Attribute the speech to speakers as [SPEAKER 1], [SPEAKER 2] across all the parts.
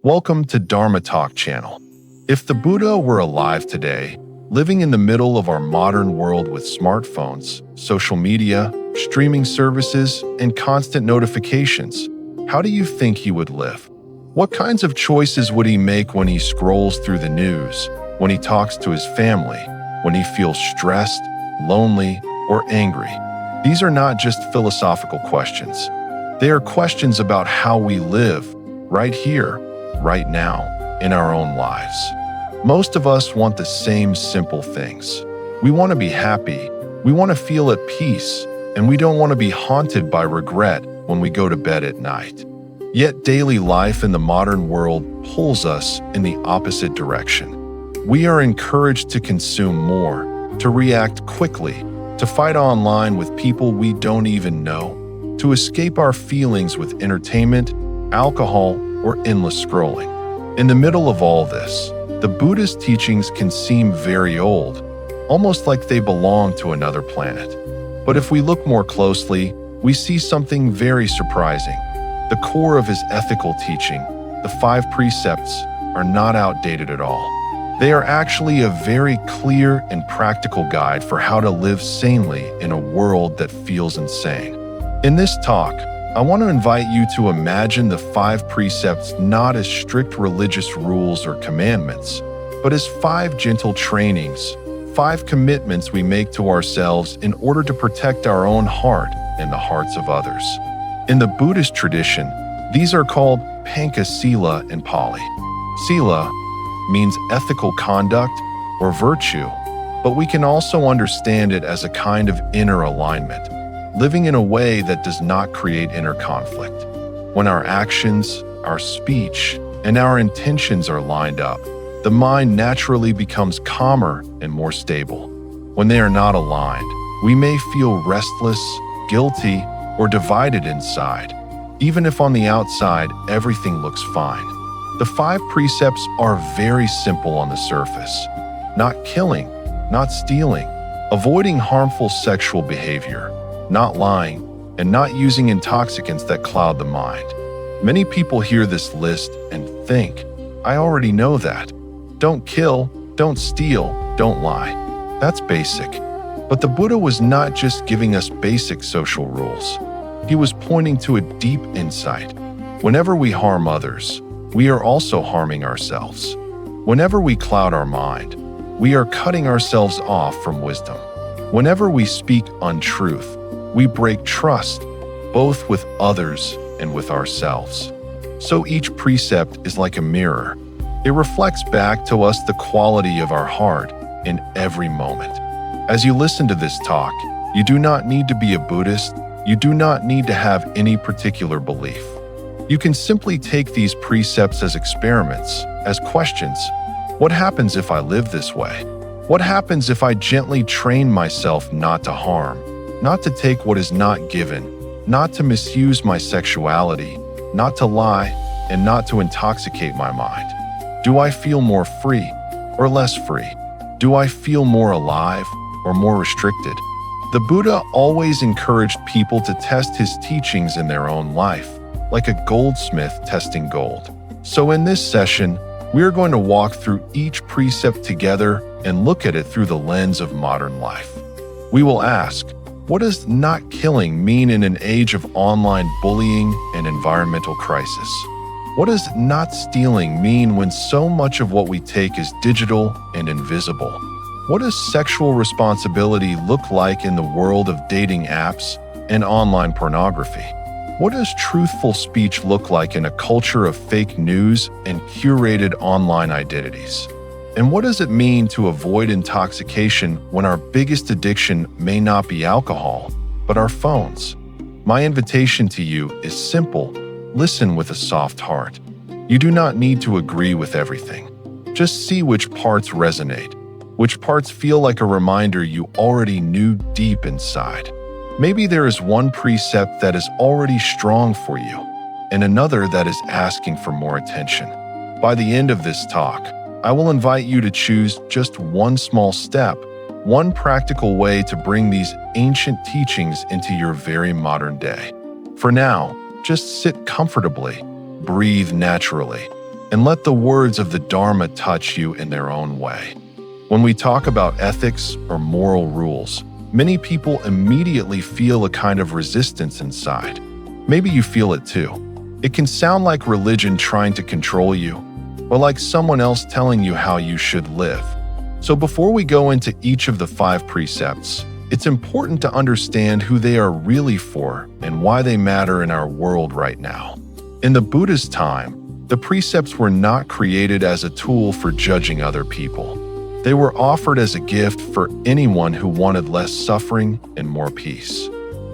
[SPEAKER 1] Welcome to Dharma Talk Channel. If the Buddha were alive today, living in the middle of our modern world with smartphones, social media, streaming services, and constant notifications, how do you think he would live? What kinds of choices would he make when he scrolls through the news, when he talks to his family, when he feels stressed, lonely, or angry? These are not just philosophical questions. They are questions about how we live, right here, right now, in our own lives. Most of us want the same simple things. We want to be happy, we want to feel at peace, and we don't want to be haunted by regret when we go to bed at night. Yet daily life in the modern world pulls us in the opposite direction. We are encouraged to consume more, to react quickly, to fight online with people we don't even know, to escape our feelings with entertainment, alcohol, or endless scrolling. In the middle of all this, the Buddhist teachings can seem very old, almost like they belong to another planet. But if we look more closely, we see something very surprising. The core of his ethical teaching, the 5 precepts, are not outdated at all. They are actually a very clear and practical guide for how to live sanely in a world that feels insane. In this talk, I want to invite you to imagine the 5 precepts not as strict religious rules or commandments, but as 5 gentle trainings, 5 commitments we make to ourselves in order to protect our own heart and the hearts of others. In the Buddhist tradition, these are called Panca Sila in Pali. Sila means ethical conduct or virtue, but we can also understand it as a kind of inner alignment, living in a way that does not create inner conflict. When our actions, our speech, and our intentions are lined up, the mind naturally becomes calmer and more stable. When they are not aligned, we may feel restless, guilty, or divided inside, even if on the outside everything looks fine. The 5 precepts are very simple on the surface. Not killing, not stealing, avoiding harmful sexual behavior, not lying, and not using intoxicants that cloud the mind. Many people hear this list and think, I already know that. Don't kill, don't steal, don't lie. That's basic. But the Buddha was not just giving us basic social rules. He was pointing to a deep insight. Whenever we harm others, we are also harming ourselves. Whenever we cloud our mind, we are cutting ourselves off from wisdom. Whenever we speak untruth, we break trust, both with others and with ourselves. So each precept is like a mirror. It reflects back to us the quality of our heart in every moment. As you listen to this talk, you do not need to be a Buddhist. You do not need to have any particular belief. You can simply take these precepts as experiments, as questions. What happens if I live this way? What happens if I gently train myself not to harm, not to take what is not given, not to misuse my sexuality, not to lie, and not to intoxicate my mind? Do I feel more free or less free? Do I feel more alive or more restricted? The Buddha always encouraged people to test his teachings in their own life, like a goldsmith testing gold. So in this session, we are going to walk through each precept together and look at it through the lens of modern life. We will ask, what does not killing mean in an age of online bullying and environmental crisis? What does not stealing mean when so much of what we take is digital and invisible? What does sexual responsibility look like in the world of dating apps and online pornography? What does truthful speech look like in a culture of fake news and curated online identities? And what does it mean to avoid intoxication when our biggest addiction may not be alcohol, but our phones? My invitation to you is simple. Listen with a soft heart. You do not need to agree with everything. Just see which parts resonate, which parts feel like a reminder you already knew deep inside. Maybe there is one precept that is already strong for you, and another that is asking for more attention. By the end of this talk, I will invite you to choose just one small step, one practical way to bring these ancient teachings into your very modern day. For now, just sit comfortably, breathe naturally, and let the words of the Dharma touch you in their own way. When we talk about ethics or moral rules, many people immediately feel a kind of resistance inside. Maybe you feel it too. It can sound like religion trying to control you, or like someone else telling you how you should live. So before we go into each of the 5 precepts, it's important to understand who they are really for and why they matter in our world right now. In the Buddha's time, the precepts were not created as a tool for judging other people. They were offered as a gift for anyone who wanted less suffering and more peace.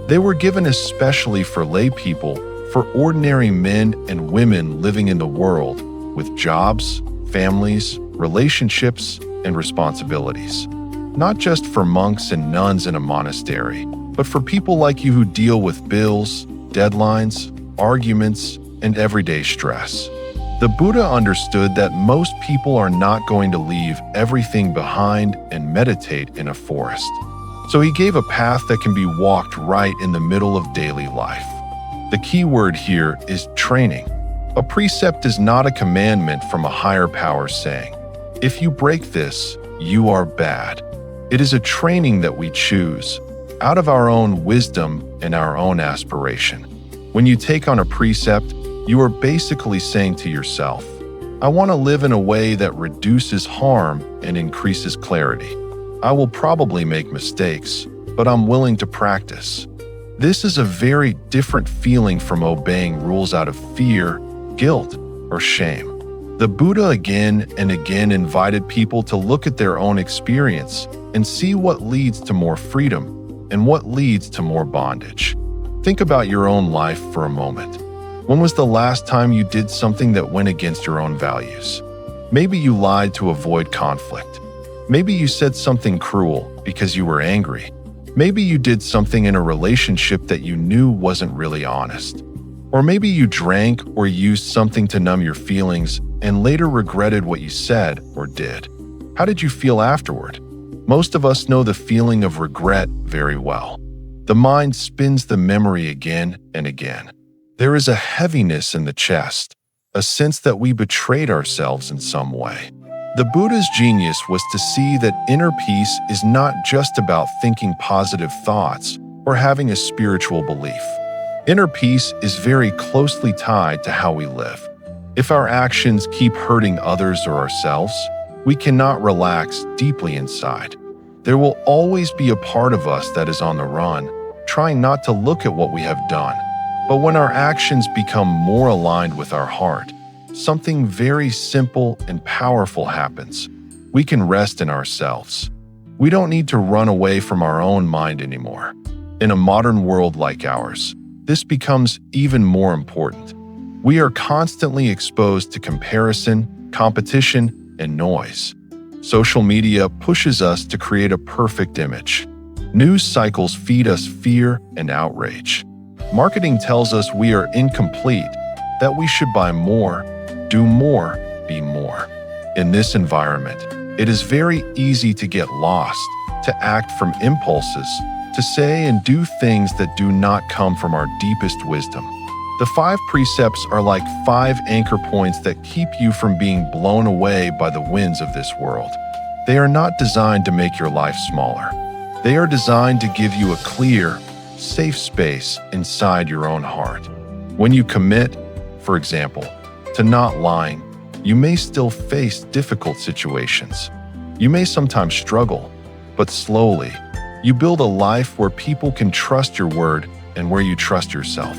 [SPEAKER 1] They were given especially for lay people, for ordinary men and women living in the world with jobs, families, relationships, and responsibilities. Not just for monks and nuns in a monastery, but for people like you who deal with bills, deadlines, arguments, and everyday stress. The Buddha understood that most people are not going to leave everything behind and meditate in a forest. So he gave a path that can be walked right in the middle of daily life. The key word here is training. A precept is not a commandment from a higher power saying, "If you break this, you are bad." It is a training that we choose, out of our own wisdom and our own aspiration. When you take on a precept, you are basically saying to yourself, "I want to live in a way that reduces harm and increases clarity. I will probably make mistakes, but I'm willing to practice." This is a very different feeling from obeying rules out of fear, guilt, or shame. The Buddha again and again invited people to look at their own experience and see what leads to more freedom and what leads to more bondage. Think about your own life for a moment. When was the last time you did something that went against your own values? Maybe you lied to avoid conflict. Maybe you said something cruel because you were angry. Maybe you did something in a relationship that you knew wasn't really honest. Or maybe you drank or used something to numb your feelings and later regretted what you said or did. How did you feel afterward? Most of us know the feeling of regret very well. The mind spins the memory again and again. There is a heaviness in the chest, a sense that we betrayed ourselves in some way. The Buddha's genius was to see that inner peace is not just about thinking positive thoughts or having a spiritual belief. Inner peace is very closely tied to how we live. If our actions keep hurting others or ourselves, we cannot relax deeply inside. There will always be a part of us that is on the run, trying not to look at what we have done. But when our actions become more aligned with our heart, something very simple and powerful happens. We can rest in ourselves. We don't need to run away from our own mind anymore. In a modern world like ours, this becomes even more important. We are constantly exposed to comparison, competition, and noise. Social media pushes us to create a perfect image. News cycles feed us fear and outrage. Marketing tells us we are incomplete, that we should buy more, do more, be more. In this environment, it is very easy to get lost, to act from impulses, to say and do things that do not come from our deepest wisdom. The 5 precepts are like 5 anchor points that keep you from being blown away by the winds of this world. They are not designed to make your life smaller. They are designed to give you a clear, safe space inside your own heart. When you commit, for example, to not lying, you may still face difficult situations. You may sometimes struggle, but slowly, you build a life where people can trust your word and where you trust yourself.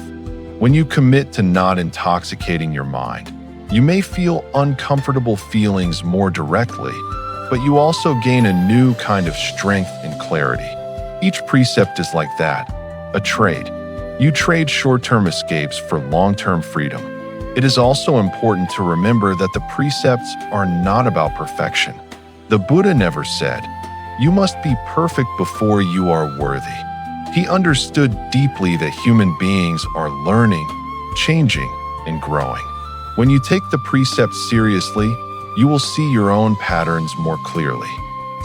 [SPEAKER 1] When you commit to not intoxicating your mind, you may feel uncomfortable feelings more directly, but you also gain a new kind of strength and clarity. Each precept is like that, a trade. You trade short-term escapes for long-term freedom. It is also important to remember that the precepts are not about perfection. The Buddha never said, "You must be perfect before you are worthy." He understood deeply that human beings are learning, changing, and growing. When you take the precepts seriously, you will see your own patterns more clearly.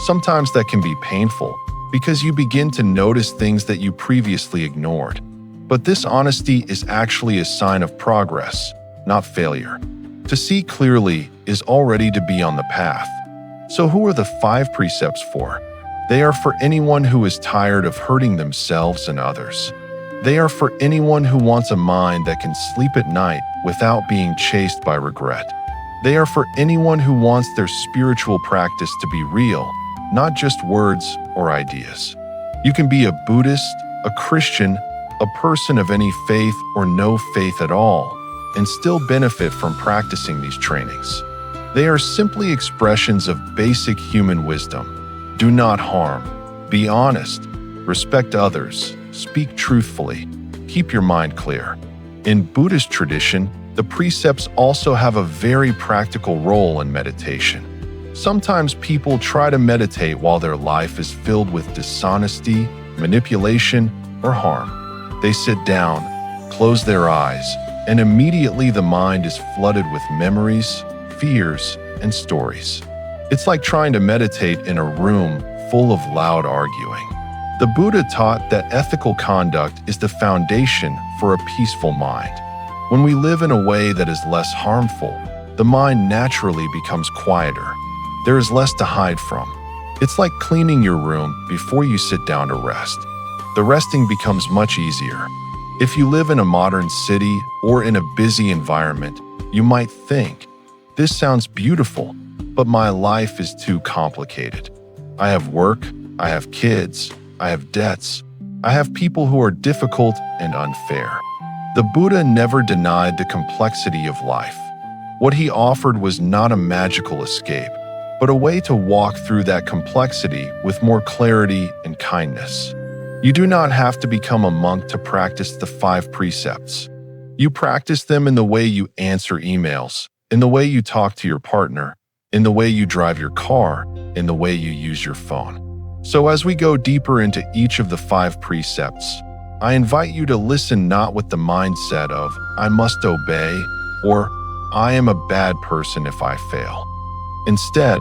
[SPEAKER 1] Sometimes that can be painful because you begin to notice things that you previously ignored. But this honesty is actually a sign of progress, not failure. To see clearly is already to be on the path. So who are the 5 precepts for? They are for anyone who is tired of hurting themselves and others. They are for anyone who wants a mind that can sleep at night without being chased by regret. They are for anyone who wants their spiritual practice to be real, not just words or ideas. You can be a Buddhist, a Christian, a person of any faith or no faith at all, and still benefit from practicing these trainings. They are simply expressions of basic human wisdom. Do not harm. Be honest. Respect others. Speak truthfully. Keep your mind clear. In Buddhist tradition, the precepts also have a very practical role in meditation. Sometimes people try to meditate while their life is filled with dishonesty, manipulation, or harm. They sit down, close their eyes, and immediately the mind is flooded with memories, fears, and stories. It's like trying to meditate in a room full of loud arguing. The Buddha taught that ethical conduct is the foundation for a peaceful mind. When we live in a way that is less harmful, the mind naturally becomes quieter. There is less to hide from. It's like cleaning your room before you sit down to rest. The resting becomes much easier. If you live in a modern city or in a busy environment, you might think, "This sounds beautiful, but my life is too complicated. I have work, I have kids, I have debts, I have people who are difficult and unfair." The Buddha never denied the complexity of life. What he offered was not a magical escape, but a way to walk through that complexity with more clarity and kindness. You do not have to become a monk to practice the 5 precepts. You practice them in the way you answer emails, in the way you talk to your partner, in the way you drive your car, in the way you use your phone. So as we go deeper into each of the 5 precepts, I invite you to listen not with the mindset of, "I must obey," or "I am a bad person if I fail." Instead,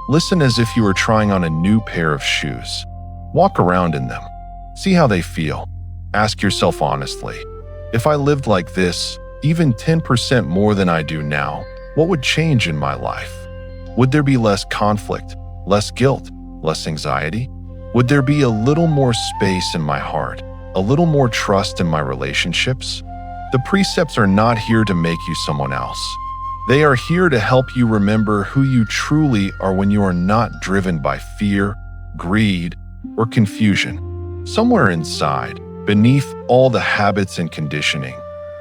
[SPEAKER 1] listen as if you were trying on a new pair of shoes. Walk around in them. See how they feel. Ask yourself honestly, if I lived like this, even 10% more than I do now, what would change in my life? Would there be less conflict, less guilt, less anxiety? Would there be a little more space in my heart, a little more trust in my relationships? The precepts are not here to make you someone else. They are here to help you remember who you truly are when you are not driven by fear, greed, or confusion. Somewhere inside, beneath all the habits and conditioning,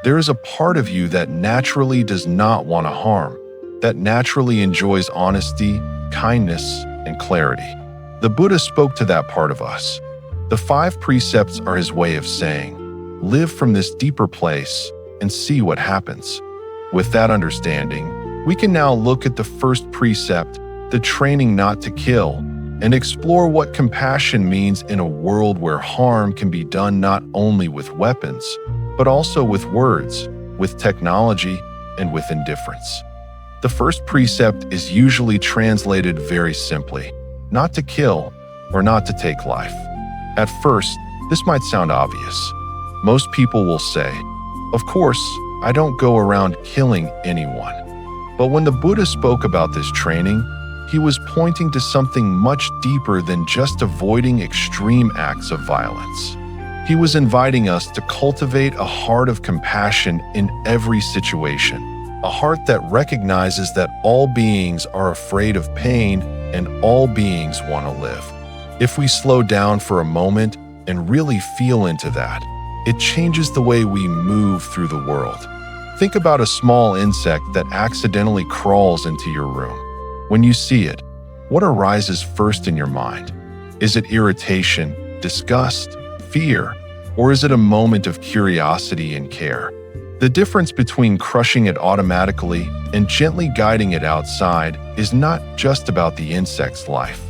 [SPEAKER 1] there is a part of you that naturally does not want to harm, that naturally enjoys honesty, kindness, and clarity. The Buddha spoke to that part of us. The 5 precepts are his way of saying, live from this deeper place and see what happens. With that understanding, we can now look at the first precept, the training not to kill, and explore what compassion means in a world where harm can be done not only with weapons, but also with words, with technology, and with indifference. The first precept is usually translated very simply, not to kill or not to take life. At first, this might sound obvious. Most people will say, "Of course, I don't go around killing anyone." But when the Buddha spoke about this training, he was pointing to something much deeper than just avoiding extreme acts of violence. He was inviting us to cultivate a heart of compassion in every situation, a heart that recognizes that all beings are afraid of pain and all beings want to live. If we slow down for a moment and really feel into that, it changes the way we move through the world. Think about a small insect that accidentally crawls into your room. When you see it, what arises first in your mind? Is it irritation, disgust, fear, or is it a moment of curiosity and care? The difference between crushing it automatically and gently guiding it outside is not just about the insect's life.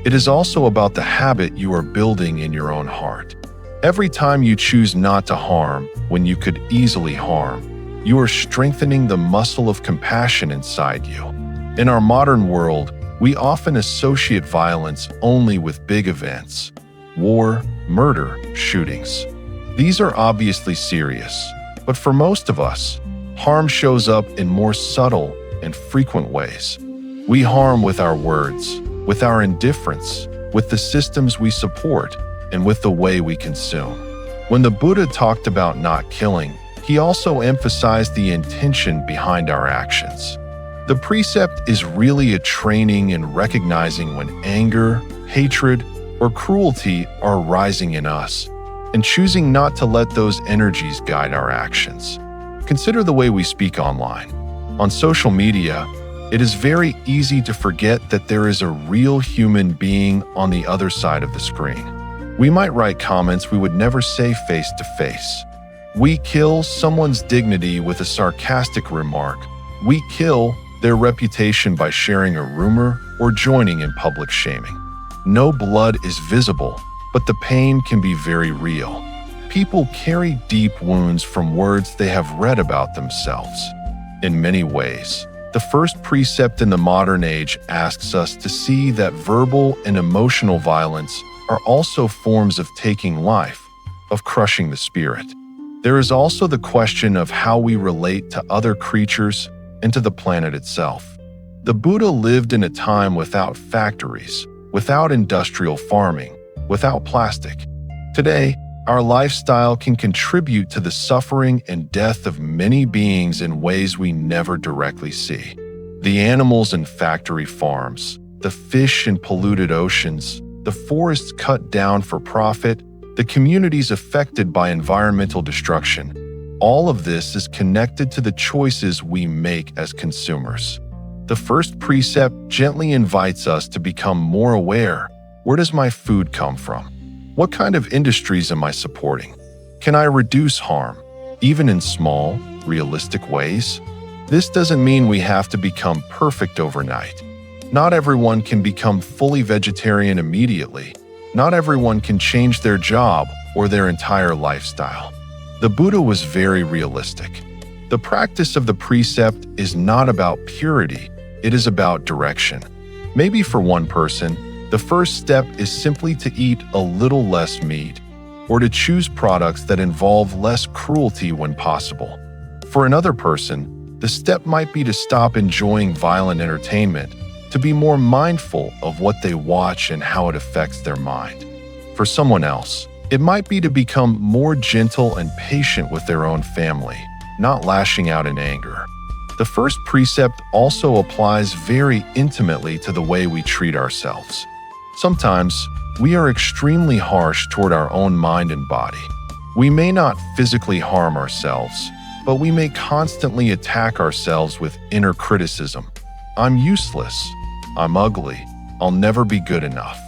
[SPEAKER 1] It is also about the habit you are building in your own heart. Every time you choose not to harm when you could easily harm, you are strengthening the muscle of compassion inside you. In our modern world, we often associate violence only with big events: war, murder, shootings. These are obviously serious, but for most of us, harm shows up in more subtle and frequent ways. We harm with our words, with our indifference, with the systems we support, and with the way we consume. When the Buddha talked about not killing, he also emphasized the intention behind our actions. The precept is really a training in recognizing when anger, hatred, or cruelty are rising in us, and choosing not to let those energies guide our actions. Consider the way we speak online. On social media, it is very easy to forget that there is a real human being on the other side of the screen. We might write comments we would never say face to face. We kill someone's dignity with a sarcastic remark. We kill their reputation by sharing a rumor or joining in public shaming. No blood is visible, but the pain can be very real. People carry deep wounds from words they have read about themselves. In many ways, the first precept in the modern age asks us to see that verbal and emotional violence are also forms of taking life, of crushing the spirit. There is also the question of how we relate to other creatures and to the planet itself. The Buddha lived in a time without factories, without industrial farming, without plastic. Today, our lifestyle can contribute to the suffering and death of many beings in ways we never directly see. The animals in factory farms, the fish in polluted oceans, the forests cut down for profit, the communities affected by environmental destruction. All of this is connected to the choices we make as consumers. The first precept gently invites us to become more aware. Where does my food come from? What kind of industries am I supporting? Can I reduce harm, even in small, realistic ways? This doesn't mean we have to become perfect overnight. Not everyone can become fully vegetarian immediately. Not everyone can change their job or their entire lifestyle. The Buddha was very realistic. The practice of the precept is not about purity, it is about direction. Maybe for one person, the first step is simply to eat a little less meat, or to choose products that involve less cruelty when possible. For another person, the step might be to stop enjoying violent entertainment, to be more mindful of what they watch and how it affects their mind. For someone else, it might be to become more gentle and patient with their own family, not lashing out in anger. The first precept also applies very intimately to the way we treat ourselves. Sometimes, we are extremely harsh toward our own mind and body. We may not physically harm ourselves, but we may constantly attack ourselves with inner criticism. I'm useless. I'm ugly. I'll never be good enough.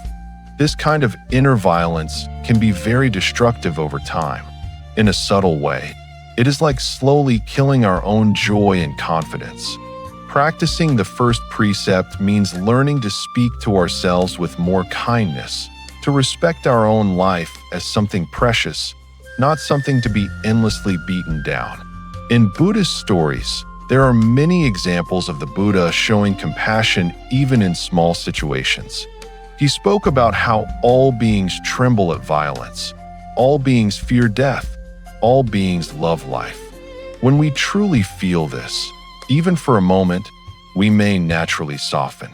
[SPEAKER 1] This kind of inner violence can be very destructive over time. In a subtle way, it is like slowly killing our own joy and confidence. Practicing the first precept means learning to speak to ourselves with more kindness, to respect our own life as something precious, not something to be endlessly beaten down. In Buddhist stories, there are many examples of the Buddha showing compassion even in small situations. He spoke about how all beings tremble at violence, all beings fear death, all beings love life. When we truly feel this, even for a moment, we may naturally soften.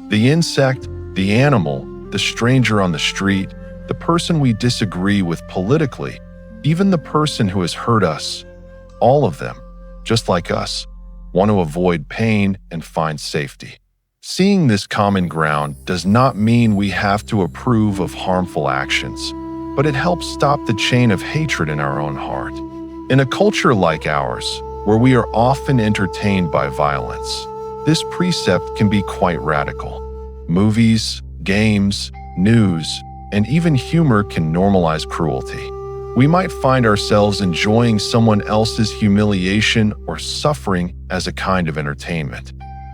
[SPEAKER 1] The insect, the animal, the stranger on the street, the person we disagree with politically, even the person who has hurt us, all of them, just like us, want to avoid pain and find safety. Seeing this common ground does not mean we have to approve of harmful actions, but it helps stop the chain of hatred in our own heart. In a culture like ours, where we are often entertained by violence, this precept can be quite radical. Movies, games, news, and even humor can normalize cruelty. We might find ourselves enjoying someone else's humiliation or suffering as a kind of entertainment.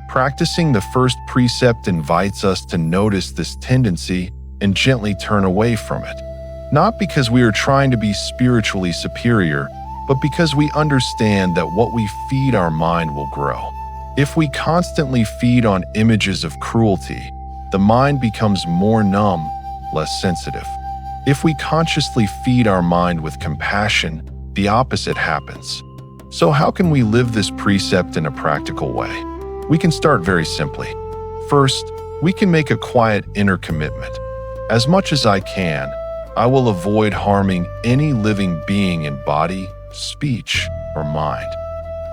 [SPEAKER 1] Practicing the first precept invites us to notice this tendency and gently turn away from it. Not because we are trying to be spiritually superior, but because we understand that what we feed our mind will grow. If we constantly feed on images of cruelty, the mind becomes more numb, less sensitive. If we consciously feed our mind with compassion, the opposite happens. So how can we live this precept in a practical way? We can start very simply. First, we can make a quiet inner commitment. As much as I can, I will avoid harming any living being in body, speech, or mind.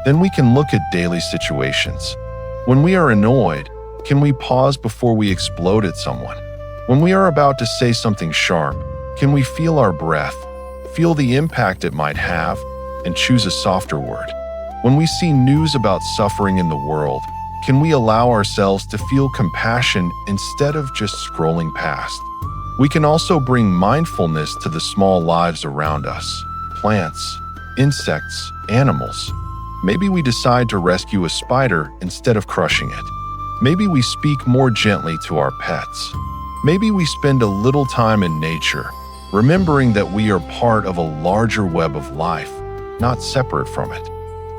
[SPEAKER 1] Then we can look at daily situations. When we are annoyed, can we pause before we explode at someone? When we are about to say something sharp, can we feel our breath, feel the impact it might have, and choose a softer word? When we see news about suffering in the world, can we allow ourselves to feel compassion instead of just scrolling past? We can also bring mindfulness to the small lives around us: plants, insects, animals. Maybe we decide to rescue a spider instead of crushing it. Maybe we speak more gently to our pets. Maybe we spend a little time in nature, remembering that we are part of a larger web of life, not separate from it.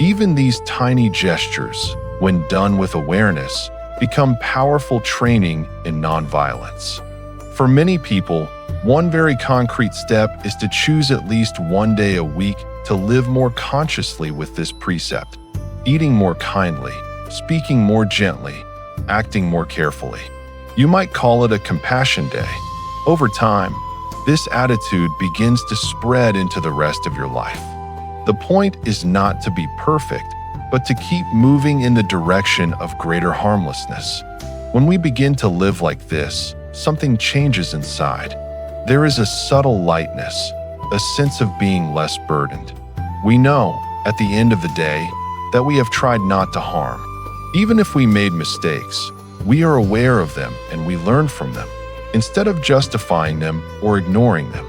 [SPEAKER 1] Even these tiny gestures, when done with awareness, become powerful training in nonviolence. For many people, one very concrete step is to choose at least one day a week to live more consciously with this precept, eating more kindly, speaking more gently, acting more carefully. You might call it a compassion day. Over time, this attitude begins to spread into the rest of your life. The point is not to be perfect, but to keep moving in the direction of greater harmlessness. When we begin to live like this, something changes inside. There is a subtle lightness, a sense of being less burdened. We know, at the end of the day, that we have tried not to harm. Even if we made mistakes, we are aware of them and we learn from them, instead of justifying them or ignoring them.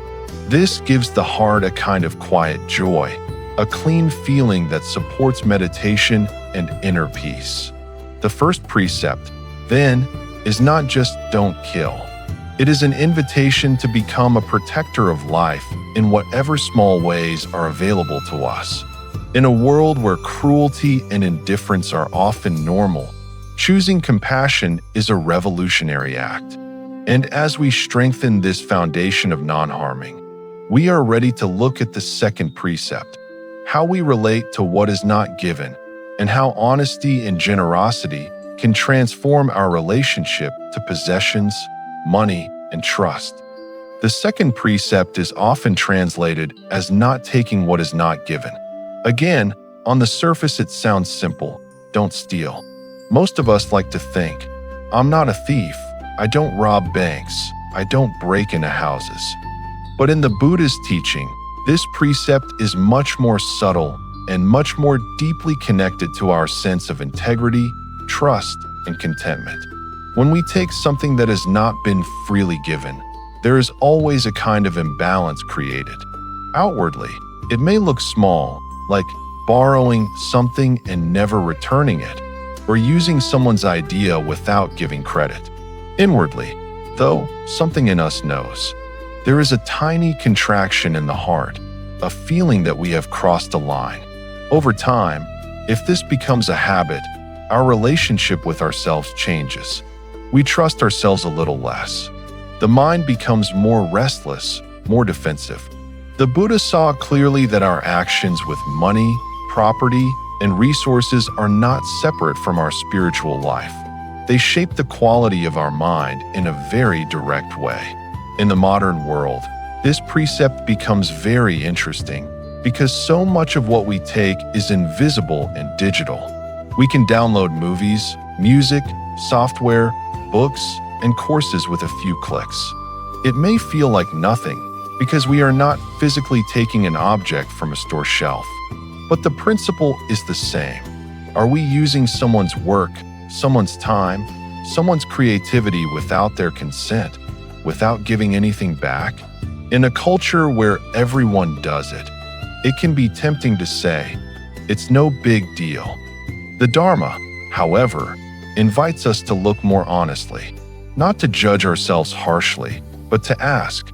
[SPEAKER 1] This gives the heart a kind of quiet joy, a clean feeling that supports meditation and inner peace. The first precept, then, is not just don't kill. It is an invitation to become a protector of life in whatever small ways are available to us. In a world where cruelty and indifference are often normal, choosing compassion is a revolutionary act. And as we strengthen this foundation of non-harming, we are ready to look at the second precept, how we relate to what is not given, and how honesty and generosity can transform our relationship to possessions, money, and trust. The second precept is often translated as not taking what is not given. Again, on the surface it sounds simple: don't steal. Most of us like to think, I'm not a thief, I don't rob banks, I don't break into houses. But in the Buddhist teaching, this precept is much more subtle and much more deeply connected to our sense of integrity, trust, and contentment. When we take something that has not been freely given, there is always a kind of imbalance created. Outwardly, it may look small, like borrowing something and never returning it, or using someone's idea without giving credit. Inwardly, though, something in us knows. There is a tiny contraction in the heart, a feeling that we have crossed a line. Over time, if this becomes a habit, our relationship with ourselves changes. We trust ourselves a little less. The mind becomes more restless, more defensive. The Buddha saw clearly that our actions with money, property, and resources are not separate from our spiritual life. They shape the quality of our mind in a very direct way. In the modern world, this precept becomes very interesting because so much of what we take is invisible and digital. We can download movies, music, software, books, and courses with a few clicks. It may feel like nothing because we are not physically taking an object from a store shelf. But the principle is the same. Are we using someone's work, someone's time, someone's creativity without their consent, without giving anything back? In a culture where everyone does it, it can be tempting to say, it's no big deal. The Dharma, however, invites us to look more honestly, not to judge ourselves harshly, but to ask,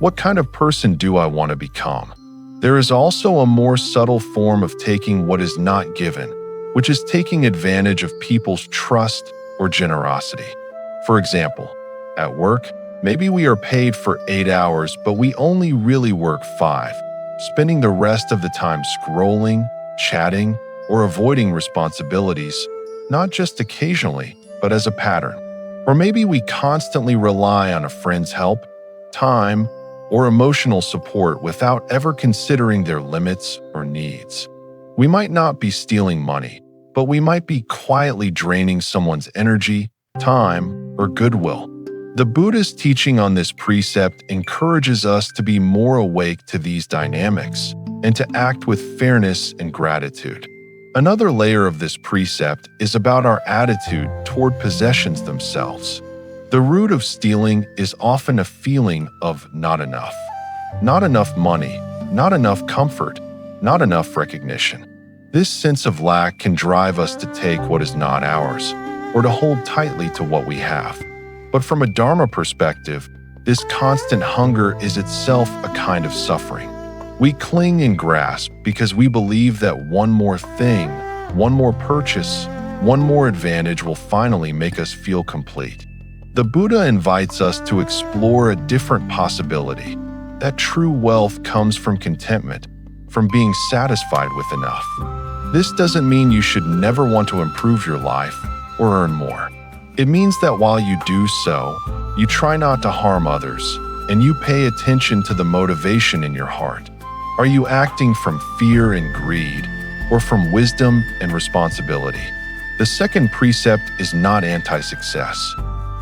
[SPEAKER 1] what kind of person do I want to become? There is also a more subtle form of taking what is not given, which is taking advantage of people's trust or generosity. For example, at work, maybe we are paid for 8 hours, but we only really work 5, spending the rest of the time scrolling, chatting, or avoiding responsibilities, not just occasionally, but as a pattern. Or maybe we constantly rely on a friend's help, time, or emotional support without ever considering their limits or needs. We might not be stealing money, but we might be quietly draining someone's energy, time, or goodwill. The Buddhist teaching on this precept encourages us to be more awake to these dynamics and to act with fairness and gratitude. Another layer of this precept is about our attitude toward possessions themselves. The root of stealing is often a feeling of not enough. Not enough money, not enough comfort, not enough recognition. This sense of lack can drive us to take what is not ours, or to hold tightly to what we have. But from a Dharma perspective, this constant hunger is itself a kind of suffering. We cling and grasp because we believe that one more thing, one more purchase, one more advantage will finally make us feel complete. The Buddha invites us to explore a different possibility, that true wealth comes from contentment, from being satisfied with enough. This doesn't mean you should never want to improve your life or earn more. It means that while you do so, you try not to harm others, and you pay attention to the motivation in your heart. Are you acting from fear and greed, or from wisdom and responsibility? The second precept is not anti-success.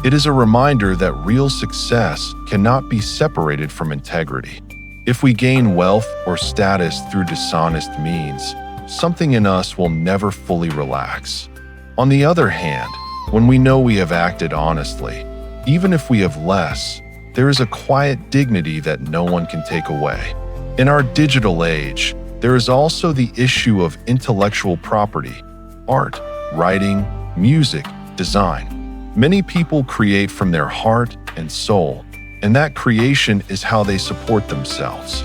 [SPEAKER 1] It is a reminder that real success cannot be separated from integrity. If we gain wealth or status through dishonest means, something in us will never fully relax. On the other hand, when we know we have acted honestly, even if we have less, there is a quiet dignity that no one can take away. In our digital age, there is also the issue of intellectual property, art, writing, music, design. Many people create from their heart and soul, and that creation is how they support themselves.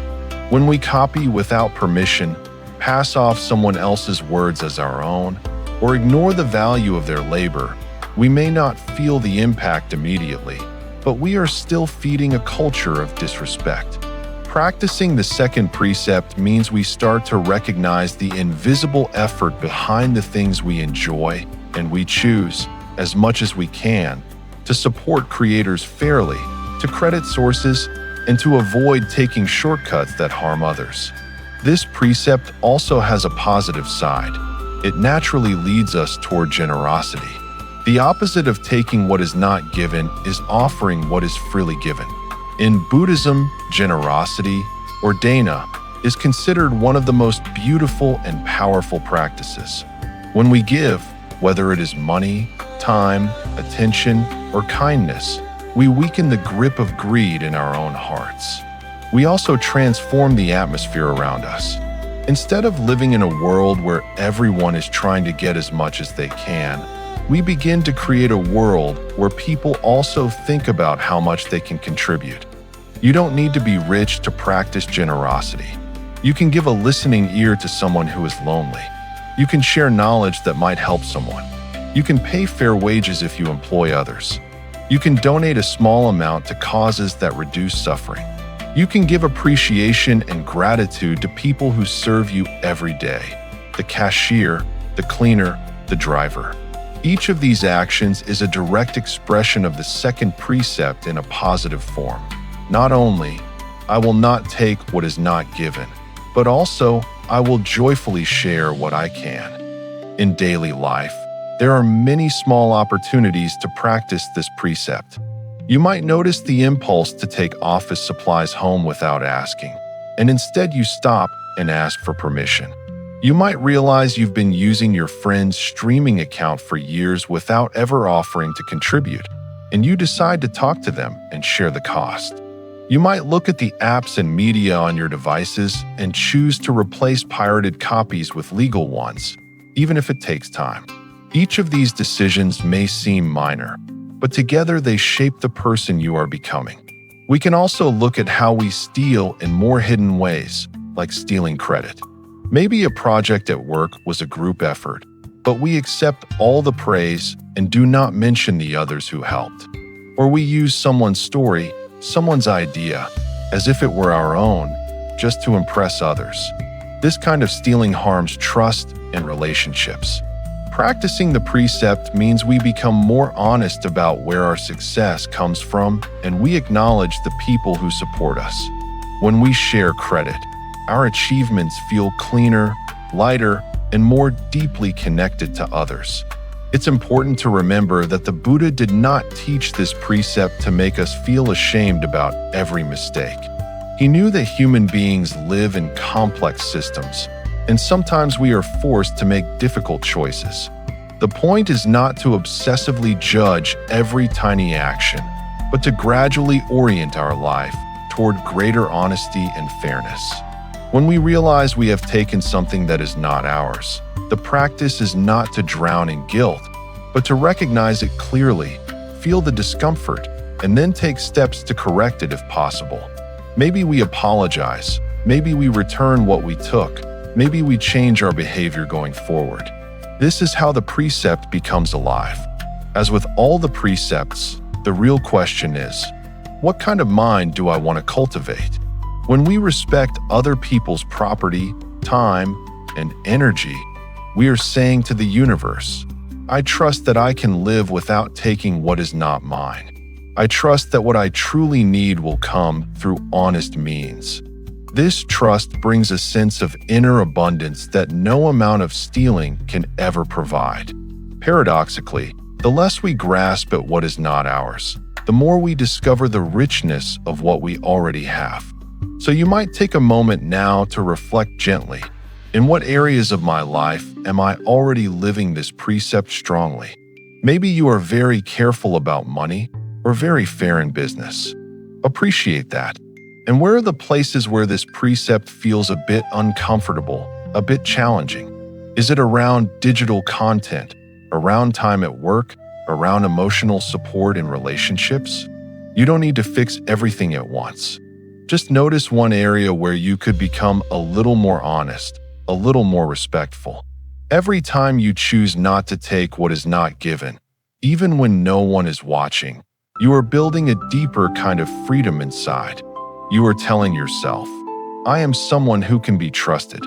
[SPEAKER 1] When we copy without permission, pass off someone else's words as our own, or ignore the value of their labor, we may not feel the impact immediately, but we are still feeding a culture of disrespect. Practicing the second precept means we start to recognize the invisible effort behind the things we enjoy, and we choose, as much as we can, to support creators fairly, to credit sources, and to avoid taking shortcuts that harm others. This precept also has a positive side. It naturally leads us toward generosity. The opposite of taking what is not given is offering what is freely given. In Buddhism, generosity, or dana, is considered one of the most beautiful and powerful practices. When we give, whether it is money, time, attention, or kindness, we weaken the grip of greed in our own hearts. We also transform the atmosphere around us. Instead of living in a world where everyone is trying to get as much as they can, we begin to create a world where people also think about how much they can contribute. You don't need to be rich to practice generosity. You can give a listening ear to someone who is lonely. You can share knowledge that might help someone. You can pay fair wages if you employ others. You can donate a small amount to causes that reduce suffering. You can give appreciation and gratitude to people who serve you every day: the cashier, the cleaner, the driver. Each of these actions is a direct expression of the second precept in a positive form. Not only, I will not take what is not given, but also, I will joyfully share what I can. In daily life, there are many small opportunities to practice this precept. You might notice the impulse to take office supplies home without asking, and instead you stop and ask for permission. You might realize you've been using your friend's streaming account for years without ever offering to contribute, and you decide to talk to them and share the cost. You might look at the apps and media on your devices and choose to replace pirated copies with legal ones, even if it takes time. Each of these decisions may seem minor, but together they shape the person you are becoming. We can also look at how we steal in more hidden ways, like stealing credit. Maybe a project at work was a group effort, but we accept all the praise and do not mention the others who helped. Or we use someone's story, someone's idea, as if it were our own, just to impress others. This kind of stealing harms trust and relationships. Practicing the precept means we become more honest about where our success comes from, and we acknowledge the people who support us. When we share credit, our achievements feel cleaner, lighter, and more deeply connected to others. It's important to remember that the Buddha did not teach this precept to make us feel ashamed about every mistake. He knew that human beings live in complex systems, and sometimes we are forced to make difficult choices. The point is not to obsessively judge every tiny action, but to gradually orient our life toward greater honesty and fairness. When we realize we have taken something that is not ours, the practice is not to drown in guilt, but to recognize it clearly, feel the discomfort, and then take steps to correct it if possible. Maybe we apologize, maybe we return what we took, maybe we change our behavior going forward. This is how the precept becomes alive. As with all the precepts, the real question is, what kind of mind do I want to cultivate? When we respect other people's property, time, and energy, we are saying to the universe, I trust that I can live without taking what is not mine. I trust that what I truly need will come through honest means. This trust brings a sense of inner abundance that no amount of stealing can ever provide. Paradoxically, the less we grasp at what is not ours, the more we discover the richness of what we already have. So you might take a moment now to reflect gently. In what areas of my life am I already living this precept strongly? Maybe you are very careful about money or very fair in business. Appreciate that. And where are the places where this precept feels a bit uncomfortable, a bit challenging? Is it around digital content, around time at work, around emotional support in relationships? You don't need to fix everything at once. Just notice one area where you could become a little more honest, a little more respectful. Every time you choose not to take what is not given, even when no one is watching, you are building a deeper kind of freedom inside. You are telling yourself, I am someone who can be trusted.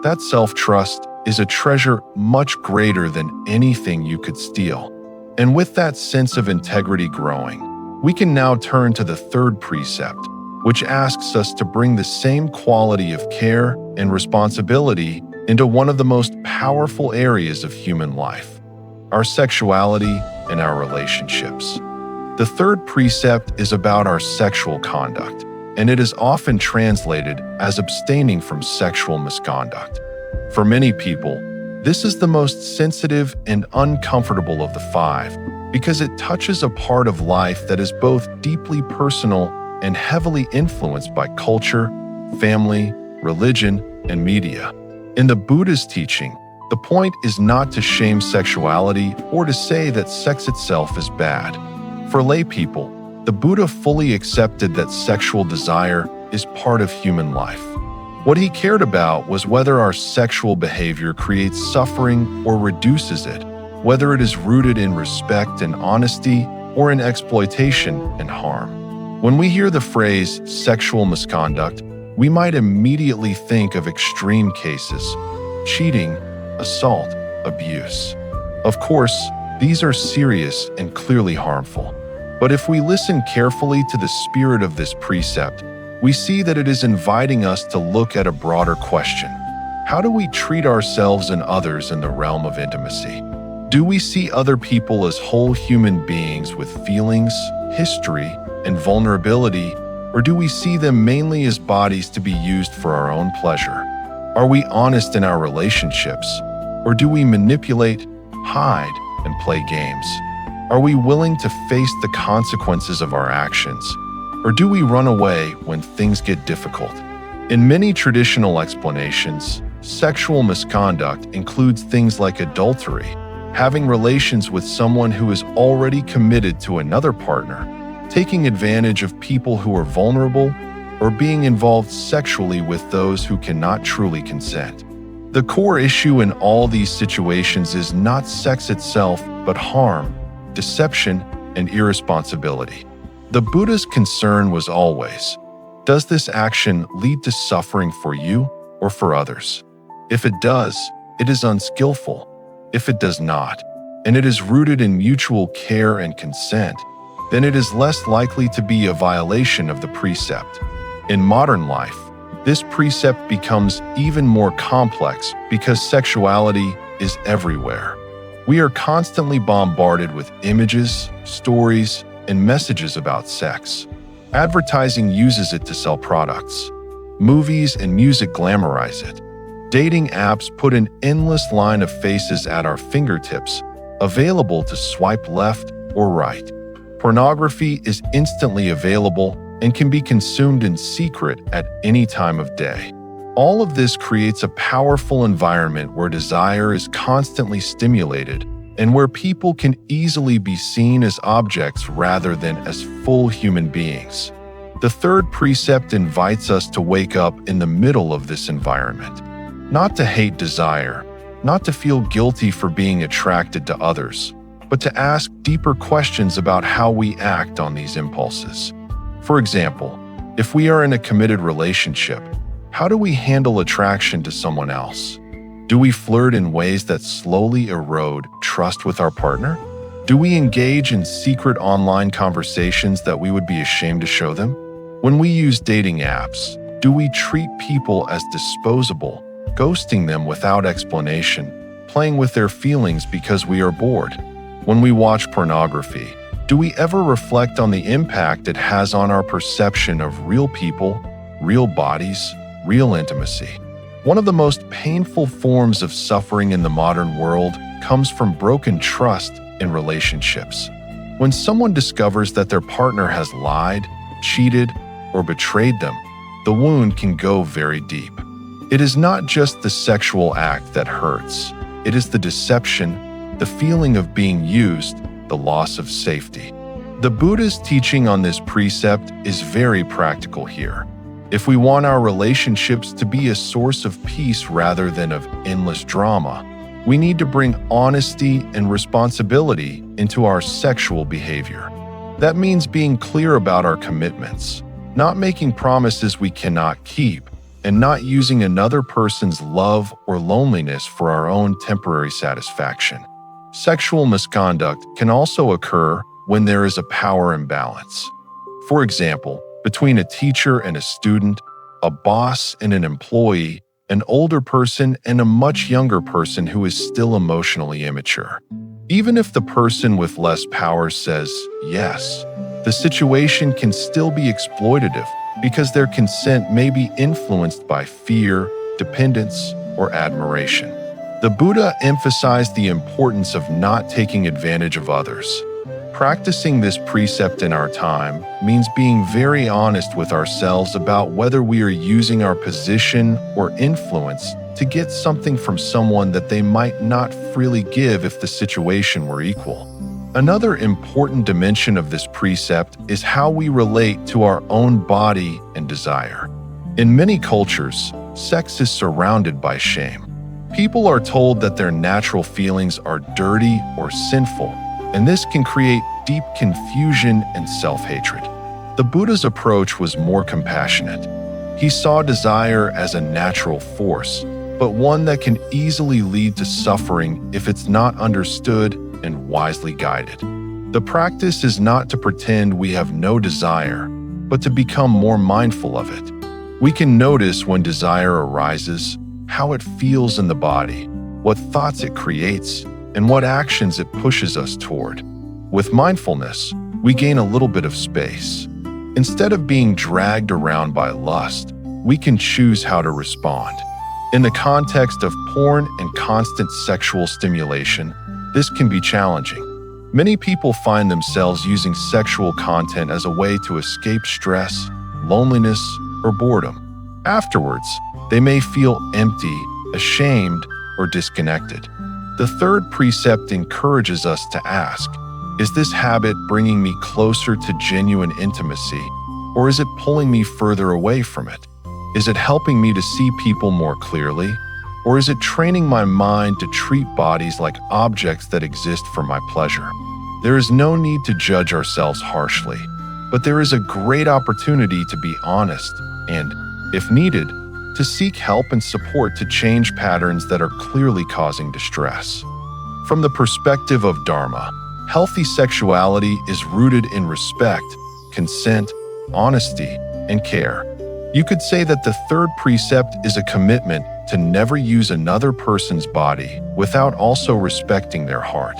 [SPEAKER 1] That self-trust is a treasure much greater than anything you could steal. And with that sense of integrity growing, we can now turn to the third precept, which asks us to bring the same quality of care and responsibility into one of the most powerful areas of human life, our sexuality and our relationships. The third precept is about our sexual conduct, and it is often translated as abstaining from sexual misconduct. For many people, this is the most sensitive and uncomfortable of the five because it touches a part of life that is both deeply personal and heavily influenced by culture, family, religion, and media. In the Buddhist teaching, the point is not to shame sexuality or to say that sex itself is bad. For lay people, the Buddha fully accepted that sexual desire is part of human life. What he cared about was whether our sexual behavior creates suffering or reduces it, whether it is rooted in respect and honesty or in exploitation and harm. When we hear the phrase sexual misconduct, we might immediately think of extreme cases: cheating, assault, abuse. Of course, these are serious and clearly harmful. But if we listen carefully to the spirit of this precept, we see that it is inviting us to look at a broader question. How do we treat ourselves and others in the realm of intimacy? Do we see other people as whole human beings with feelings, history, and vulnerability, or do we see them mainly as bodies to be used for our own pleasure? Are we honest in our relationships, or do we manipulate, hide, and play games? Are we willing to face the consequences of our actions, or do we run away when things get difficult? In many traditional explanations, sexual misconduct includes things like adultery, having relations with someone who is already committed to another partner, taking advantage of people who are vulnerable, or being involved sexually with those who cannot truly consent. The core issue in all these situations is not sex itself, but harm, deception, and irresponsibility. The Buddha's concern was always, does this action lead to suffering for you, or for others. If it does, it is unskillful. If it does not, and it is rooted in mutual care and consent, then it is less likely to be a violation of the precept. In modern life, this precept becomes even more complex because sexuality is everywhere. We are constantly bombarded with images, stories, and messages about sex. Advertising uses it to sell products. Movies and music glamorize it. Dating apps put an endless line of faces at our fingertips, available to swipe left or right. Pornography is instantly available and can be consumed in secret at any time of day. All of this creates a powerful environment where desire is constantly stimulated and where people can easily be seen as objects rather than as full human beings. The third precept invites us to wake up in the middle of this environment, not to hate desire, not to feel guilty for being attracted to others, but to ask deeper questions about how we act on these impulses. For example, if we are in a committed relationship, how do we handle attraction to someone else? Do we flirt in ways that slowly erode trust with our partner? Do we engage in secret online conversations that we would be ashamed to show them? When we use dating apps, do we treat people as disposable, ghosting them without explanation, playing with their feelings because we are bored? When we watch pornography, do we ever reflect on the impact it has on our perception of real people, real bodies, real intimacy? One of the most painful forms of suffering in the modern world comes from broken trust in relationships. When someone discovers that their partner has lied, cheated, or betrayed them, the wound can go very deep. It is not just the sexual act that hurts. It is the deception, the feeling of being used, the loss of safety. The Buddha's teaching on this precept is very practical here. If we want our relationships to be a source of peace rather than of endless drama, we need to bring honesty and responsibility into our sexual behavior. That means being clear about our commitments, not making promises we cannot keep, and not using another person's love or loneliness for our own temporary satisfaction. Sexual misconduct can also occur when there is a power imbalance. For example, between a teacher and a student, a boss and an employee, an older person and a much younger person who is still emotionally immature. Even if the person with less power says yes, the situation can still be exploitative because their consent may be influenced by fear, dependence, or admiration. The Buddha emphasized the importance of not taking advantage of others. Practicing this precept in our time means being very honest with ourselves about whether we are using our position or influence to get something from someone that they might not freely give if the situation were equal. Another important dimension of this precept is how we relate to our own body and desire. In many cultures, sex is surrounded by shame. People are told that their natural feelings are dirty or sinful, and this can create deep confusion and self-hatred. The Buddha's approach was more compassionate. He saw desire as a natural force, but one that can easily lead to suffering if it's not understood and wisely guided. The practice is not to pretend we have no desire, but to become more mindful of it. We can notice when desire arises, how it feels in the body, what thoughts it creates, and what actions it pushes us toward. With mindfulness, we gain a little bit of space. Instead of being dragged around by lust, we can choose how to respond. In the context of porn and constant sexual stimulation, this can be challenging. Many people find themselves using sexual content as a way to escape stress, loneliness, or boredom. Afterwards, they may feel empty, ashamed, or disconnected. The third precept encourages us to ask, is this habit bringing me closer to genuine intimacy, or is it pulling me further away from it? Is it helping me to see people more clearly, or is it training my mind to treat bodies like objects that exist for my pleasure? There is no need to judge ourselves harshly, but there is a great opportunity to be honest and, if needed, to seek help and support to change patterns that are clearly causing distress. From the perspective of Dharma, healthy sexuality is rooted in respect, consent, honesty, and care. You could say that the third precept is a commitment to never use another person's body without also respecting their heart.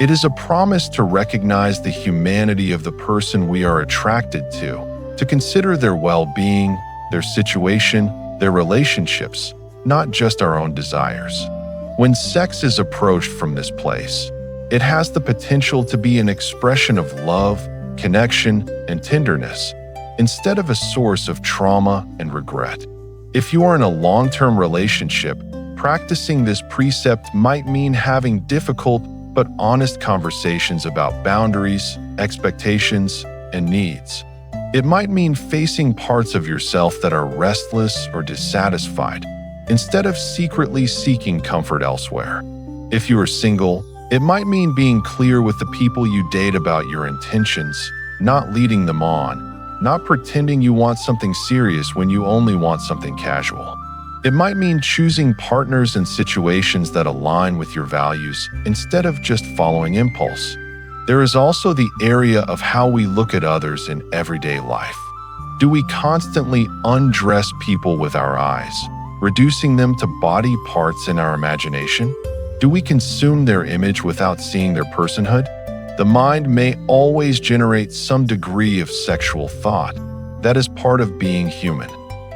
[SPEAKER 1] It is a promise to recognize the humanity of the person we are attracted to consider their well-being, their situation, their relationships, not just our own desires. When sex is approached from this place, it has the potential to be an expression of love, connection, and tenderness, instead of a source of trauma and regret. If you are in a long-term relationship, practicing this precept might mean having difficult but honest conversations about boundaries, expectations, and needs. It might mean facing parts of yourself that are restless or dissatisfied, instead of secretly seeking comfort elsewhere. If you are single, it might mean being clear with the people you date about your intentions, not leading them on, not pretending you want something serious when you only want something casual. It might mean choosing partners and situations that align with your values instead of just following impulse. There is also the area of how we look at others in everyday life. Do we constantly undress people with our eyes, reducing them to body parts in our imagination? Do we consume their image without seeing their personhood? The mind may always generate some degree of sexual thought. That is part of being human.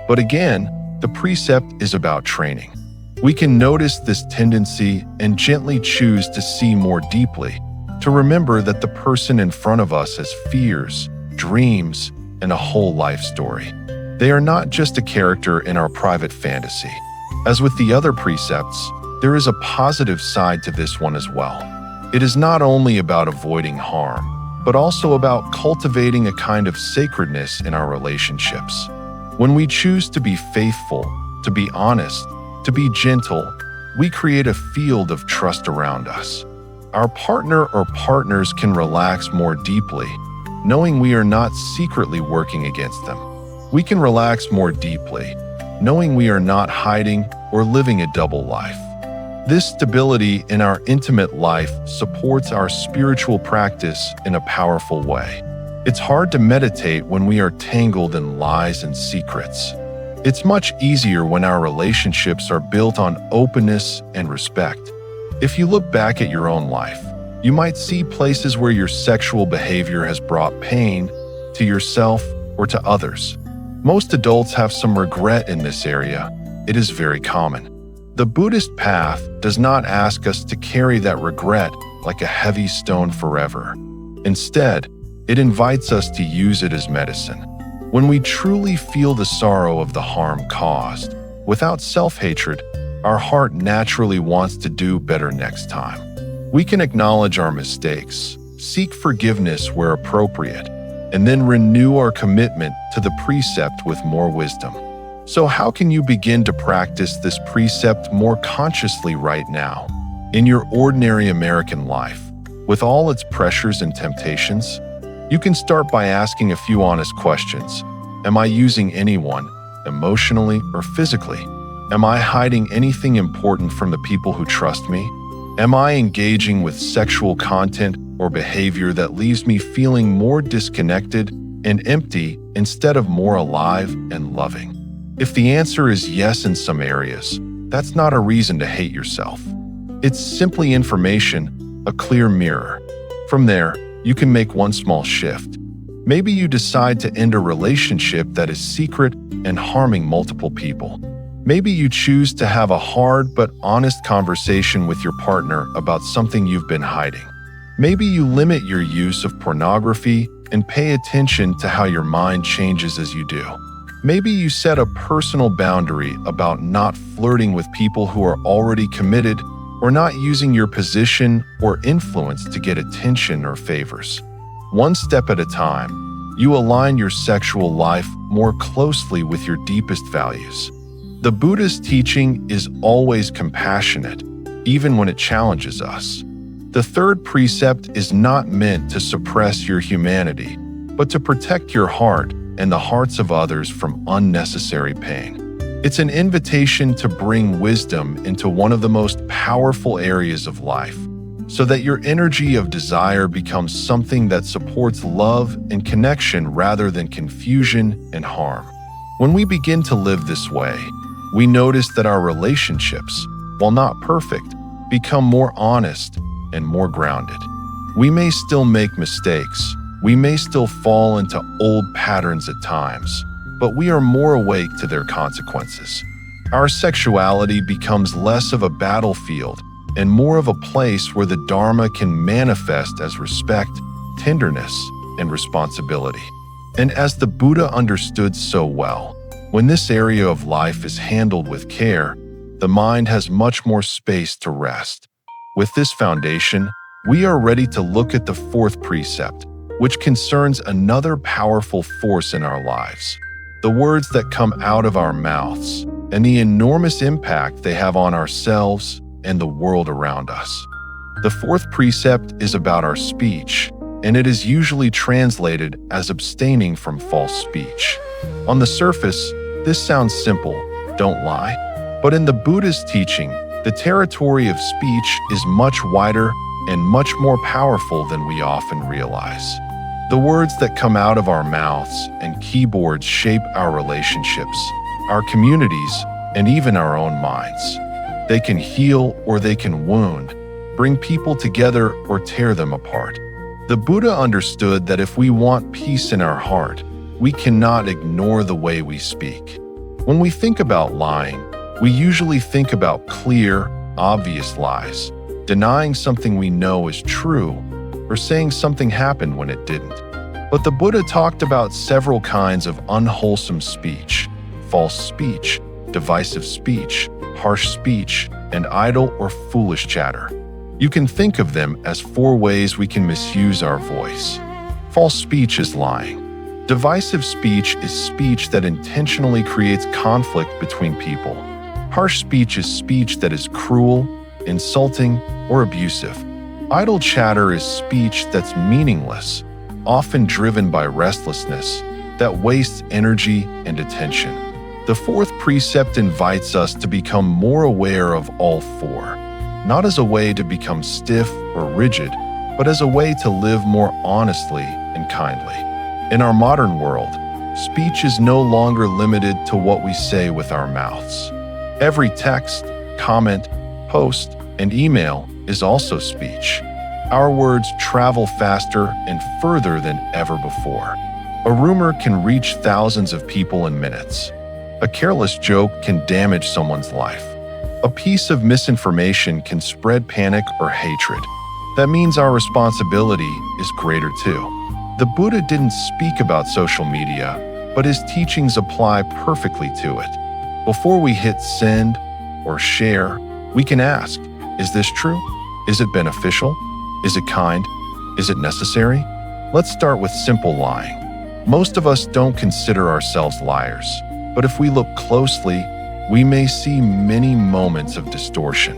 [SPEAKER 1] But again, the precept is about training. We can notice this tendency and gently choose to see more deeply, to remember that the person in front of us has fears, dreams, and a whole life story. They are not just a character in our private fantasy. As with the other precepts, there is a positive side to this one as well. It is not only about avoiding harm, but also about cultivating a kind of sacredness in our relationships. When we choose to be faithful, to be honest, to be gentle, we create a field of trust around us. Our partner or partners can relax more deeply, knowing we are not secretly working against them. We can relax more deeply, knowing we are not hiding or living a double life. This stability in our intimate life supports our spiritual practice in a powerful way. It's hard to meditate when we are tangled in lies and secrets. It's much easier when our relationships are built on openness and respect. If you look back at your own life, you might see places where your sexual behavior has brought pain to yourself or to others. Most adults have some regret in this area. It is very common. The Buddhist path does not ask us to carry that regret like a heavy stone forever. Instead, it invites us to use it as medicine. When we truly feel the sorrow of the harm caused, without self-hatred, our heart naturally wants to do better next time. We can acknowledge our mistakes, seek forgiveness where appropriate, and then renew our commitment to the precept with more wisdom. So how can you begin to practice this precept more consciously right now, in your ordinary American life, with all its pressures and temptations? You can start by asking a few honest questions. Am I using anyone, emotionally or physically? Am I hiding anything important from the people who trust me? Am I engaging with sexual content or behavior that leaves me feeling more disconnected and empty instead of more alive and loving? If the answer is yes in some areas, that's not a reason to hate yourself. It's simply information, a clear mirror. From there, you can make one small shift. Maybe you decide to end a relationship that is secret and harming multiple people. Maybe you choose to have a hard but honest conversation with your partner about something you've been hiding. Maybe you limit your use of pornography and pay attention to how your mind changes as you do. Maybe you set a personal boundary about not flirting with people who are already committed or not using your position or influence to get attention or favors. One step at a time, you align your sexual life more closely with your deepest values. The Buddha's teaching is always compassionate, even when it challenges us. The third precept is not meant to suppress your humanity, but to protect your heart and the hearts of others from unnecessary pain. It's an invitation to bring wisdom into one of the most powerful areas of life, so that your energy of desire becomes something that supports love and connection rather than confusion and harm. When we begin to live this way, we notice that our relationships, while not perfect, become more honest and more grounded. We may still make mistakes, we may still fall into old patterns at times, but we are more awake to their consequences. Our sexuality becomes less of a battlefield and more of a place where the Dharma can manifest as respect, tenderness, and responsibility. And as the Buddha understood so well, when this area of life is handled with care, the mind has much more space to rest. With this foundation, we are ready to look at the fourth precept, which concerns another powerful force in our lives: the words that come out of our mouths and the enormous impact they have on ourselves and the world around us. The fourth precept is about our speech, and it is usually translated as abstaining from false speech. On the surface, this sounds simple, don't lie. But in the Buddha's teaching, the territory of speech is much wider and much more powerful than we often realize. The words that come out of our mouths and keyboards shape our relationships, our communities, and even our own minds. They can heal or they can wound, bring people together or tear them apart. The Buddha understood that if we want peace in our heart, we cannot ignore the way we speak. When we think about lying, we usually think about clear, obvious lies, denying something we know is true, or saying something happened when it didn't. But the Buddha talked about several kinds of unwholesome speech: false speech, divisive speech, harsh speech, and idle or foolish chatter. You can think of them as 4 ways we can misuse our voice. False speech is lying. Divisive speech is speech that intentionally creates conflict between people. Harsh speech is speech that is cruel, insulting, or abusive. Idle chatter is speech that's meaningless, often driven by restlessness, that wastes energy and attention. The fourth precept invites us to become more aware of all 4, not as a way to become stiff or rigid, but as a way to live more honestly and kindly. In our modern world, speech is no longer limited to what we say with our mouths. Every text, comment, post, and email is also speech. Our words travel faster and further than ever before. A rumor can reach thousands of people in minutes. A careless joke can damage someone's life. A piece of misinformation can spread panic or hatred. That means our responsibility is greater too. The Buddha didn't speak about social media, but his teachings apply perfectly to it. Before we hit send or share, we can ask, is this true? Is it beneficial? Is it kind? Is it necessary? Let's start with simple lying. Most of us don't consider ourselves liars, but if we look closely, we may see many moments of distortion.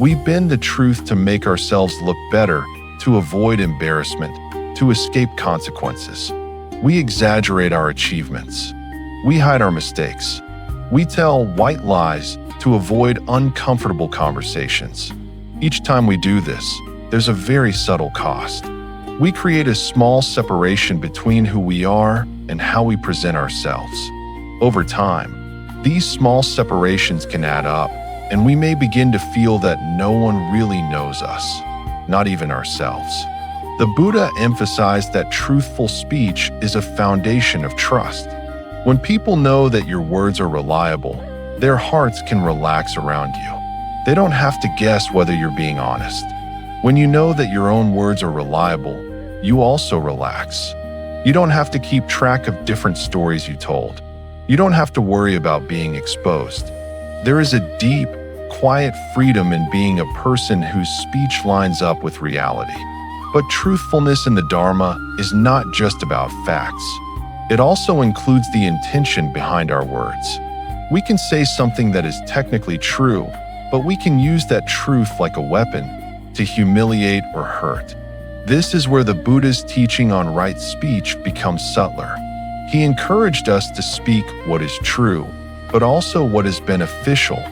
[SPEAKER 1] We bend the truth to make ourselves look better, to avoid embarrassment, to escape consequences. We exaggerate our achievements. We hide our mistakes. We tell white lies to avoid uncomfortable conversations. Each time we do this, there's a very subtle cost. We create a small separation between who we are and how we present ourselves. Over time, these small separations can add up, and we may begin to feel that no one really knows us, not even ourselves. The Buddha emphasized that truthful speech is a foundation of trust. When people know that your words are reliable, their hearts can relax around you. They don't have to guess whether you're being honest. When you know that your own words are reliable, you also relax. You don't have to keep track of different stories you told. You don't have to worry about being exposed. There is a deep, quiet freedom in being a person whose speech lines up with reality. But truthfulness in the Dharma is not just about facts. It also includes the intention behind our words. We can say something that is technically true, but we can use that truth like a weapon to humiliate or hurt. This is where the Buddha's teaching on right speech becomes subtler. He encouraged us to speak what is true, but also what is beneficial,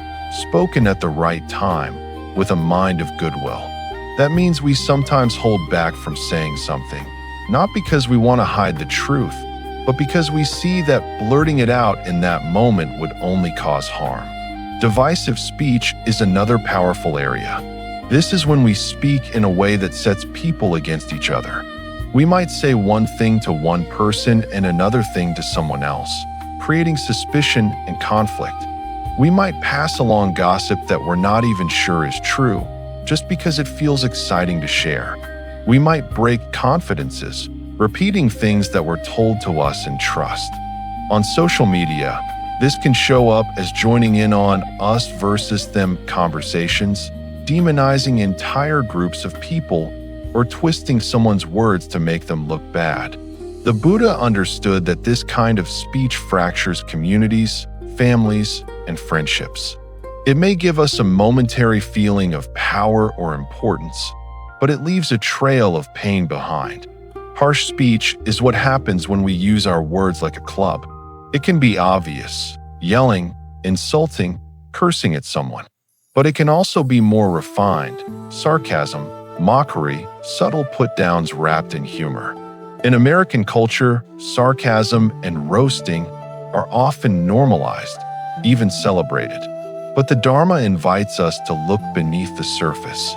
[SPEAKER 1] spoken at the right time, with a mind of goodwill. That means we sometimes hold back from saying something, not because we want to hide the truth, but because we see that blurting it out in that moment would only cause harm. Divisive speech is another powerful area. This is when we speak in a way that sets people against each other. We might say one thing to one person and another thing to someone else, creating suspicion and conflict. We might pass along gossip that we're not even sure is true, just because it feels exciting to share. We might break confidences, repeating things that were told to us in trust. On social media, this can show up as joining in on us versus them conversations, demonizing entire groups of people, or twisting someone's words to make them look bad. The Buddha understood that this kind of speech fractures communities, families, and friendships. It may give us a momentary feeling of power or importance, but it leaves a trail of pain behind. Harsh speech is what happens when we use our words like a club. It can be obvious, yelling, insulting, cursing at someone. But it can also be more refined, sarcasm, mockery, subtle put-downs wrapped in humor. In American culture, sarcasm and roasting are often normalized, even celebrated. But the Dharma invites us to look beneath the surface.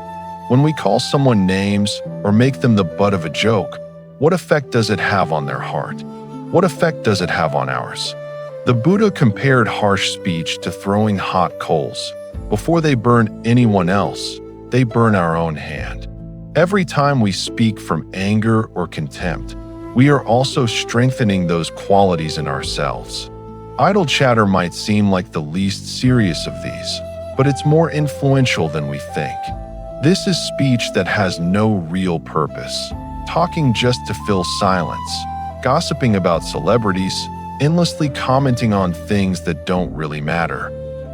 [SPEAKER 1] When we call someone names or make them the butt of a joke, what effect does it have on their heart? What effect does it have on ours? The Buddha compared harsh speech to throwing hot coals. Before they burn anyone else, they burn our own hand. Every time we speak from anger or contempt, we are also strengthening those qualities in ourselves. Idle chatter might seem like the least serious of these, but it's more influential than we think. This is speech that has no real purpose, talking just to fill silence, gossiping about celebrities, endlessly commenting on things that don't really matter.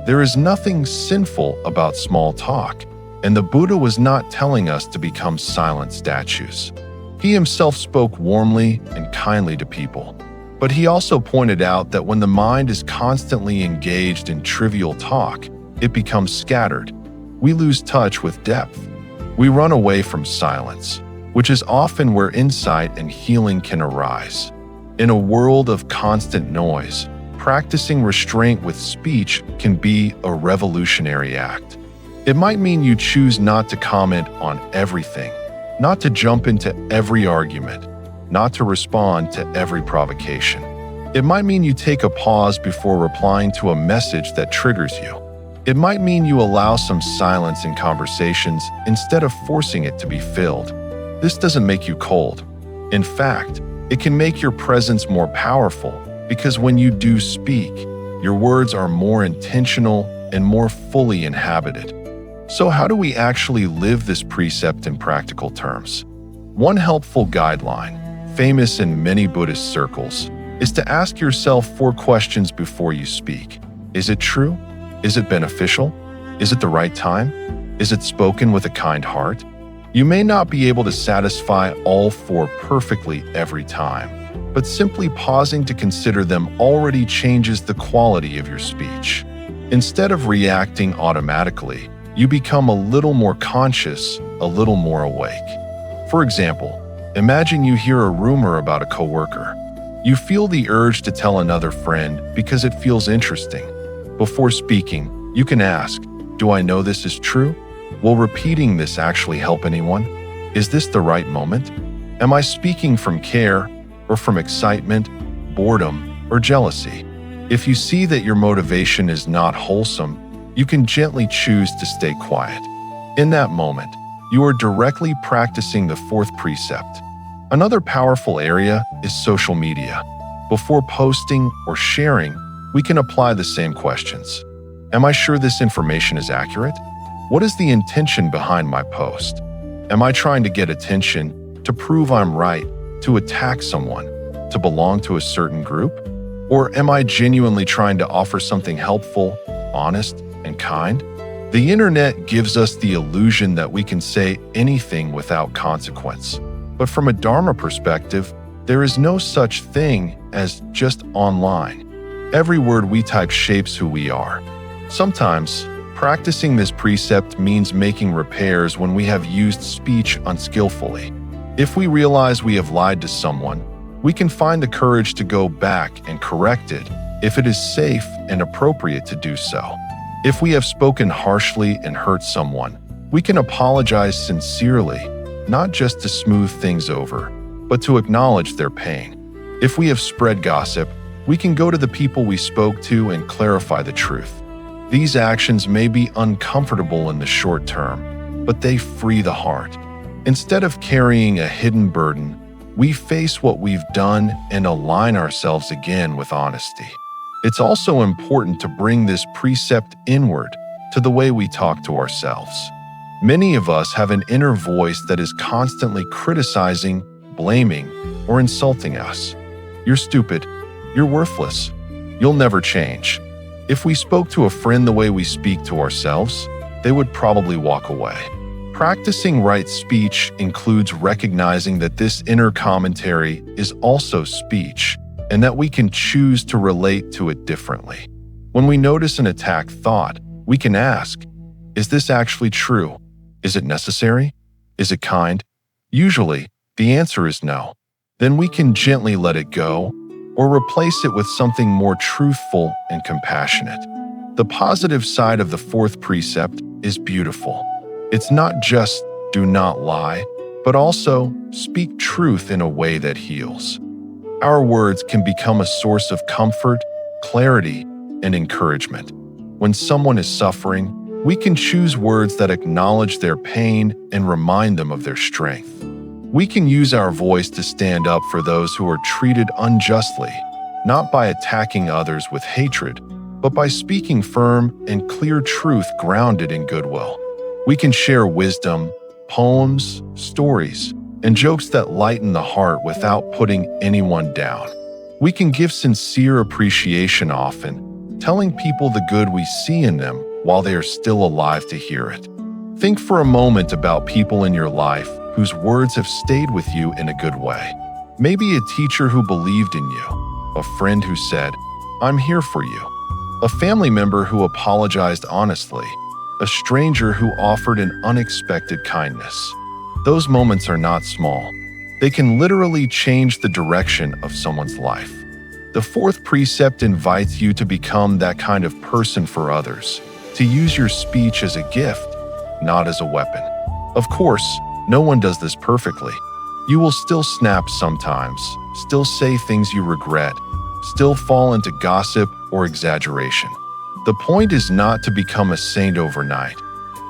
[SPEAKER 1] There is nothing sinful about small talk, and the Buddha was not telling us to become silent statues. He himself spoke warmly and kindly to people, but he also pointed out that when the mind is constantly engaged in trivial talk, it becomes scattered. We lose touch with depth. We run away from silence, which is often where insight and healing can arise. In a world of constant noise, practicing restraint with speech can be a revolutionary act. It might mean you choose not to comment on everything, not to jump into every argument, not to respond to every provocation. It might mean you take a pause before replying to a message that triggers you. It might mean you allow some silence in conversations instead of forcing it to be filled. This doesn't make you cold. In fact, it can make your presence more powerful because when you do speak, your words are more intentional and more fully inhabited. So how do we actually live this precept in practical terms? One helpful guideline, famous in many Buddhist circles, is to ask yourself 4 questions before you speak. Is it true? Is it beneficial? Is it the right time? Is it spoken with a kind heart? You may not be able to satisfy all 4 perfectly every time, but simply pausing to consider them already changes the quality of your speech. Instead of reacting automatically, you become a little more conscious, a little more awake. For example, imagine you hear a rumor about a coworker. You feel the urge to tell another friend because it feels interesting. Before speaking, you can ask, "Do I know this is true? Will repeating this actually help anyone? Is this the right moment? Am I speaking from care or from excitement, boredom, or jealousy?" If you see that your motivation is not wholesome, you can gently choose to stay quiet. In that moment, you are directly practicing the 4th precept. Another powerful area is social media. Before posting or sharing, we can apply the same questions. Am I sure this information is accurate? What is the intention behind my post? Am I trying to get attention, to prove I'm right, to attack someone, to belong to a certain group? Or am I genuinely trying to offer something helpful, honest, and kind? The internet gives us the illusion that we can say anything without consequence. But from a Dharma perspective, there is no such thing as just online. Every word we type shapes who we are. Sometimes, practicing this precept means making repairs when we have used speech unskillfully. If we realize we have lied to someone, we can find the courage to go back and correct it if it is safe and appropriate to do so. If we have spoken harshly and hurt someone, we can apologize sincerely, not just to smooth things over, but to acknowledge their pain. If we have spread gossip, we can go to the people we spoke to and clarify the truth. These actions may be uncomfortable in the short term, but they free the heart. Instead of carrying a hidden burden, we face what we've done and align ourselves again with honesty. It's also important to bring this precept inward to the way we talk to ourselves. Many of us have an inner voice that is constantly criticizing, blaming, or insulting us. You're stupid. You're worthless. You'll never change. If we spoke to a friend the way we speak to ourselves, they would probably walk away. Practicing right speech includes recognizing that this inner commentary is also speech and that we can choose to relate to it differently. When we notice an attacked thought, we can ask, is this actually true? Is it necessary? Is it kind? Usually, the answer is no. Then we can gently let it go or replace it with something more truthful and compassionate. The positive side of the fourth precept is beautiful. It's not just do not lie, but also speak truth in a way that heals. Our words can become a source of comfort, clarity, and encouragement. When someone is suffering, we can choose words that acknowledge their pain and remind them of their strength. We can use our voice to stand up for those who are treated unjustly, not by attacking others with hatred, but by speaking firm and clear truth grounded in goodwill. We can share wisdom, poems, stories, and jokes that lighten the heart without putting anyone down. We can give sincere appreciation often, telling people the good we see in them while they are still alive to hear it. Think for a moment about people in your life whose words have stayed with you in a good way. Maybe a teacher who believed in you, a friend who said, "I'm here for you," a family member who apologized honestly, a stranger who offered an unexpected kindness. Those moments are not small. They can literally change the direction of someone's life. The fourth precept invites you to become that kind of person for others, to use your speech as a gift, not as a weapon. Of course, no one does this perfectly. You will still snap sometimes, still say things you regret, still fall into gossip or exaggeration. The point is not to become a saint overnight,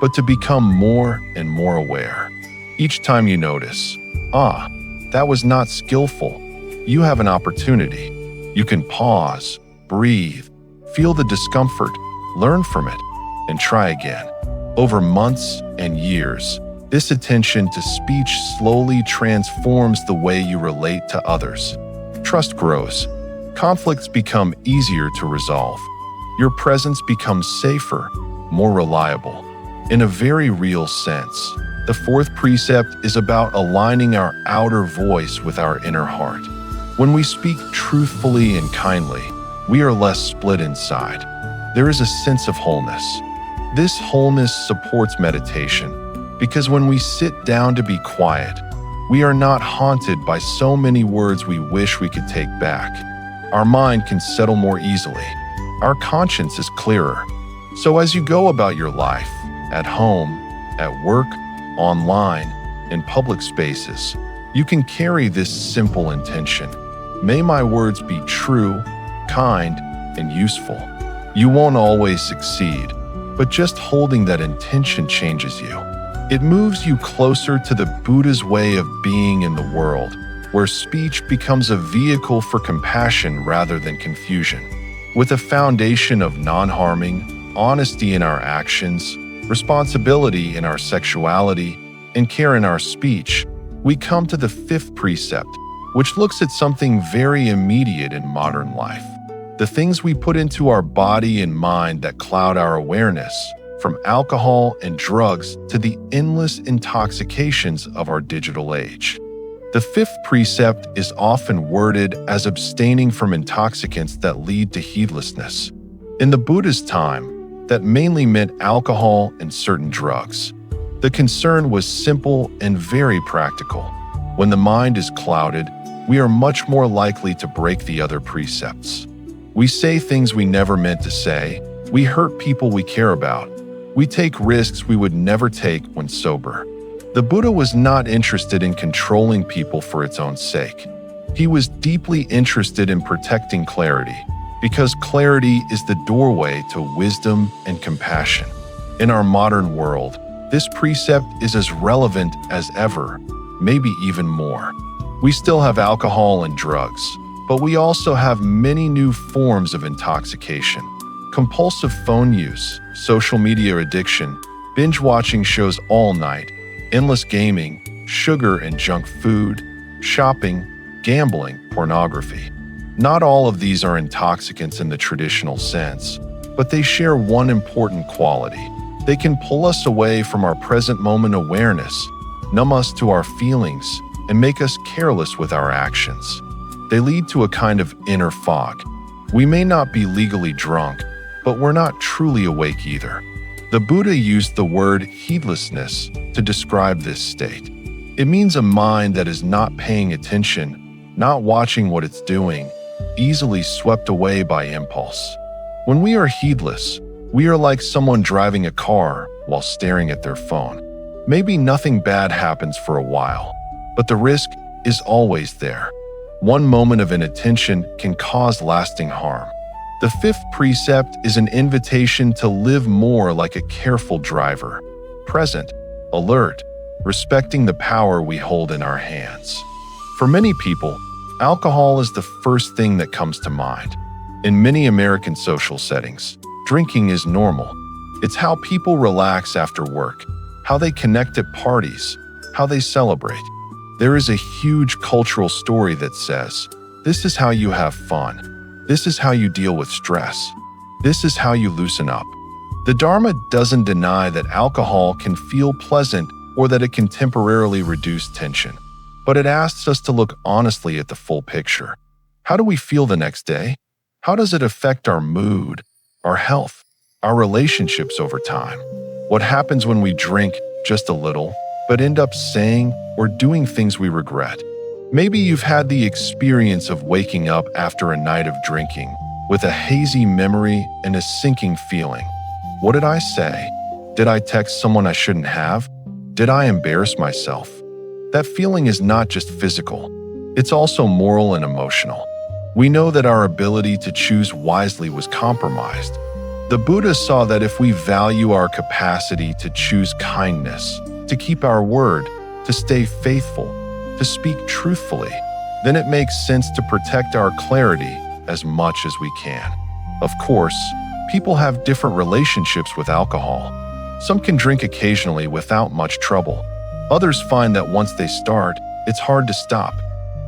[SPEAKER 1] but to become more and more aware. Each time you notice, that was not skillful, you have an opportunity. You can pause, breathe, feel the discomfort, learn from it, and try again. Over months and years, this attention to speech slowly transforms the way you relate to others. Trust grows. Conflicts become easier to resolve. Your presence becomes safer, more reliable. In a very real sense, the fourth precept is about aligning our outer voice with our inner heart. When we speak truthfully and kindly, we are less split inside. There is a sense of wholeness. This wholeness supports meditation, because when we sit down to be quiet, we are not haunted by so many words we wish we could take back. Our mind can settle more easily. Our conscience is clearer. So as you go about your life, at home, at work, online, in public spaces, you can carry this simple intention. May my words be true, kind, and useful. You won't always succeed, but just holding that intention changes you. It moves you closer to the Buddha's way of being in the world, where speech becomes a vehicle for compassion rather than confusion. With a foundation of non-harming, honesty in our actions, responsibility in our sexuality, and care in our speech, we come to the fifth precept, which looks at something very immediate in modern life. The things we put into our body and mind that cloud our awareness, from alcohol and drugs to the endless intoxications of our digital age. The fifth precept is often worded as abstaining from intoxicants that lead to heedlessness. In the Buddha's time, that mainly meant alcohol and certain drugs. The concern was simple and very practical. When the mind is clouded, we are much more likely to break the other precepts. We say things we never meant to say. We hurt people we care about. We take risks we would never take when sober. The Buddha was not interested in controlling people for its own sake. He was deeply interested in protecting clarity, because clarity is the doorway to wisdom and compassion. In our modern world, this precept is as relevant as ever, maybe even more. We still have alcohol and drugs, but we also have many new forms of intoxication. Compulsive phone use, social media addiction, binge-watching shows all night, endless gaming, sugar and junk food, shopping, gambling, pornography. Not all of these are intoxicants in the traditional sense, but they share one important quality. They can pull us away from our present moment awareness, numb us to our feelings, and make us careless with our actions. They lead to a kind of inner fog. We may not be legally drunk, but we're not truly awake either. The Buddha used the word heedlessness to describe this state. It means a mind that is not paying attention, not watching what it's doing, easily swept away by impulse. When we are heedless, we are like someone driving a car while staring at their phone. Maybe nothing bad happens for a while, but the risk is always there. One moment of inattention can cause lasting harm. The fifth precept is an invitation to live more like a careful driver, present, alert, respecting the power we hold in our hands. For many people, alcohol is the first thing that comes to mind. In many American social settings, drinking is normal. It's how people relax after work, how they connect at parties, how they celebrate. There is a huge cultural story that says, this is how you have fun. This is how you deal with stress. This is how you loosen up. The Dharma doesn't deny that alcohol can feel pleasant or that it can temporarily reduce tension, but it asks us to look honestly at the full picture. How do we feel the next day? How does it affect our mood, our health, our relationships over time? What happens when we drink just a little, but end up saying or doing things we regret? Maybe you've had the experience of waking up after a night of drinking with a hazy memory and a sinking feeling. What did I say? Did I text someone I shouldn't have? Did I embarrass myself? That feeling is not just physical. It's also moral and emotional. We know that our ability to choose wisely was compromised. The Buddha saw that if we value our capacity to choose kindness, to keep our word, to stay faithful, to speak truthfully, then it makes sense to protect our clarity as much as we can. Of course, people have different relationships with alcohol. Some can drink occasionally without much trouble. Others find that once they start, it's hard to stop.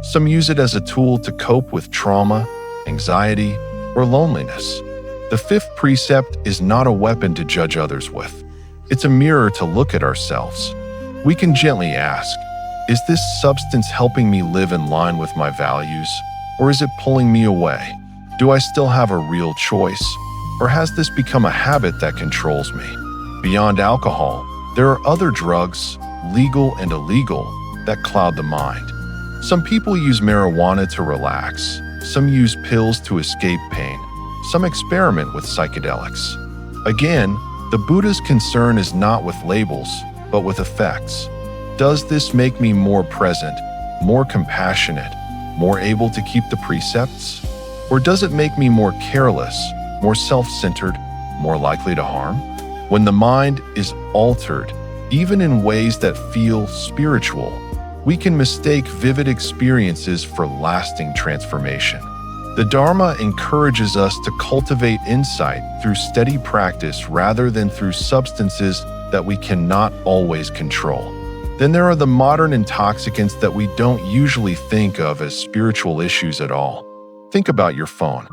[SPEAKER 1] Some use it as a tool to cope with trauma, anxiety, or loneliness. The fifth precept is not a weapon to judge others with. It's a mirror to look at ourselves. We can gently ask, is this substance helping me live in line with my values, or is it pulling me away? Do I still have a real choice, or has this become a habit that controls me? Beyond alcohol, there are other drugs, legal and illegal, that cloud the mind. Some people use marijuana to relax, some use pills to escape pain, some experiment with psychedelics. Again, the Buddha's concern is not with labels, but with effects. Does this make me more present, more compassionate, more able to keep the precepts? Or does it make me more careless, more self-centered, more likely to harm? When the mind is altered, even in ways that feel spiritual, we can mistake vivid experiences for lasting transformation. The Dharma encourages us to cultivate insight through steady practice rather than through substances that we cannot always control. Then there are the modern intoxicants that we don't usually think of as spiritual issues at all. Think about your phone.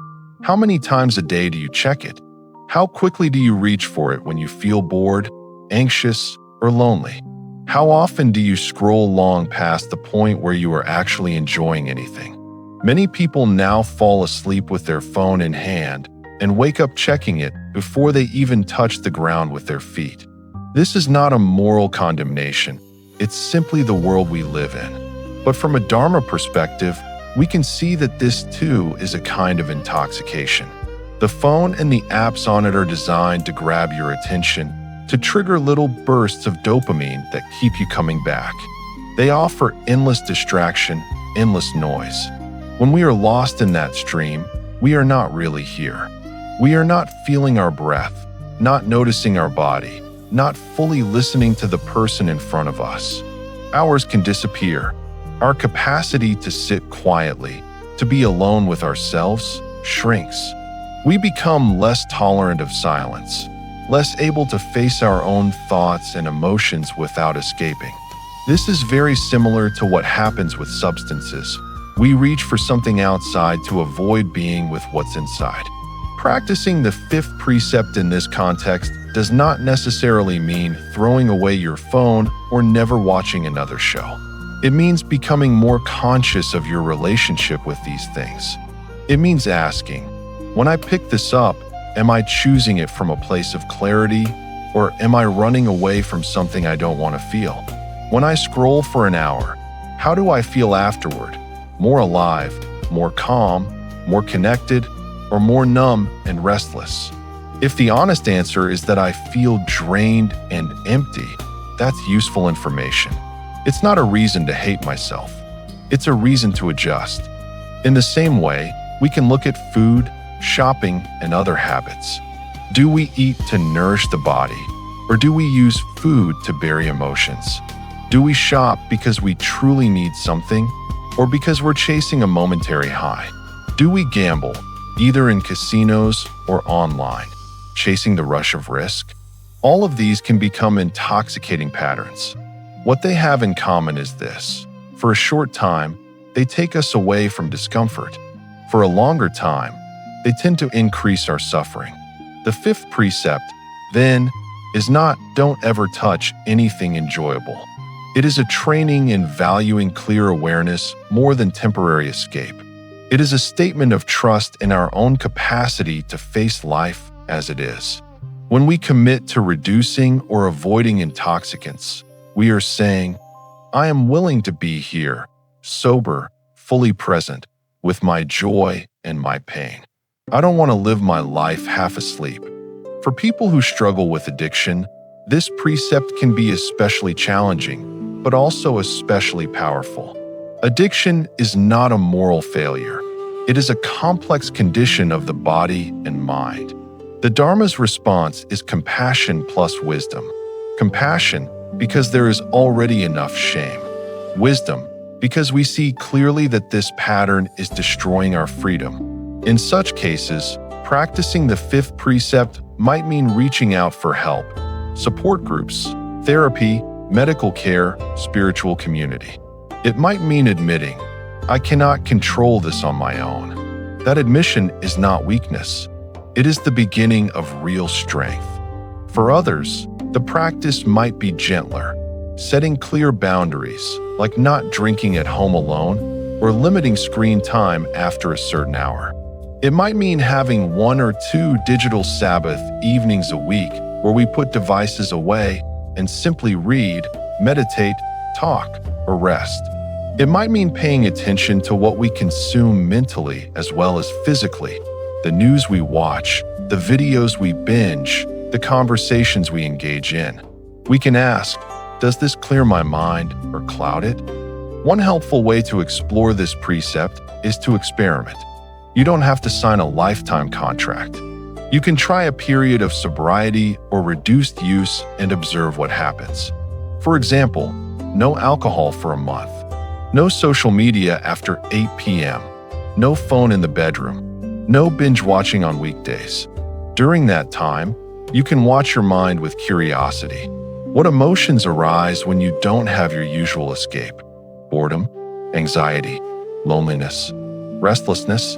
[SPEAKER 1] How many times a day do you check it? How quickly do you reach for it when you feel bored, anxious, or lonely? How often do you scroll long past the point where you are actually enjoying anything? Many people now fall asleep with their phone in hand and wake up checking it before they even touch the ground with their feet. This is not a moral condemnation, it's simply the world we live in. But from a Dharma perspective, we can see that this too is a kind of intoxication. The phone and the apps on it are designed to grab your attention, to trigger little bursts of dopamine that keep you coming back. They offer endless distraction, endless noise. When we are lost in that stream, we are not really here. We are not feeling our breath, not noticing our body, not fully listening to the person in front of us. Hours can disappear. Our capacity to sit quietly, to be alone with ourselves, shrinks. We become less tolerant of silence, less able to face our own thoughts and emotions without escaping. This is very similar to what happens with substances. We reach for something outside to avoid being with what's inside. Practicing the fifth precept in this context does not necessarily mean throwing away your phone or never watching another show. It means becoming more conscious of your relationship with these things. It means asking, when I pick this up, am I choosing it from a place of clarity, or am I running away from something I don't want to feel? When I scroll for an hour, how do I feel afterward? More alive, more calm, more connected, or more numb and restless? If the honest answer is that I feel drained and empty, that's useful information. It's not a reason to hate myself. It's a reason to adjust. In the same way, we can look at food, shopping, and other habits. Do we eat to nourish the body, or do we use food to bury emotions? Do we shop because we truly need something, or because we're chasing a momentary high? Do we gamble, either in casinos or online, chasing the rush of risk? All of these can become intoxicating patterns. What they have in common is this: for a short time, they take us away from discomfort. For a longer time, they tend to increase our suffering. The fifth precept, then, is not don't ever touch anything enjoyable. It is a training in valuing clear awareness more than temporary escape. It is a statement of trust in our own capacity to face life as it is. When we commit to reducing or avoiding intoxicants, we are saying, I am willing to be here, sober, fully present, with my joy and my pain. I don't want to live my life half asleep. For people who struggle with addiction, this precept can be especially challenging, but also especially powerful. Addiction is not a moral failure. It is a complex condition of the body and mind. The Dharma's response is compassion plus wisdom. Compassion, because there is already enough shame. Wisdom, because we see clearly that this pattern is destroying our freedom. In such cases, practicing the fifth precept might mean reaching out for help, support groups, therapy, medical care, spiritual community. It might mean admitting, I cannot control this on my own. That admission is not weakness. It is the beginning of real strength. For others, the practice might be gentler, setting clear boundaries, like not drinking at home alone or limiting screen time after a certain hour. It might mean having 1 or 2 digital Sabbath evenings a week where we put devices away and simply read, meditate, talk, or rest. It might mean paying attention to what we consume mentally as well as physically, the news we watch, the videos we binge, the conversations we engage in. We can ask, does this clear my mind or cloud it? One helpful way to explore this precept is to experiment. You don't have to sign a lifetime contract. You can try a period of sobriety or reduced use and observe what happens. For example, no alcohol for a month, no social media after 8 p.m., no phone in the bedroom, no binge watching on weekdays. During that time, you can watch your mind with curiosity. What emotions arise when you don't have your usual escape? Boredom, anxiety, loneliness, restlessness?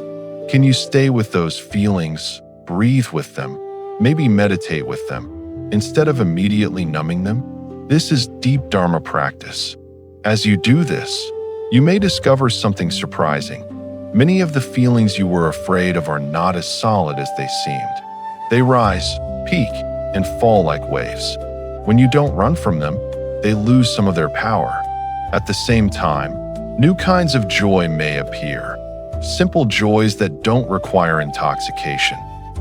[SPEAKER 1] Can you stay with those feelings, breathe with them, maybe meditate with them, instead of immediately numbing them? This is deep Dharma practice. As you do this, you may discover something surprising. Many of the feelings you were afraid of are not as solid as they seemed. They rise, peak, and fall like waves. When you don't run from them, they lose some of their power. At the same time, new kinds of joy may appear. Simple joys that don't require intoxication.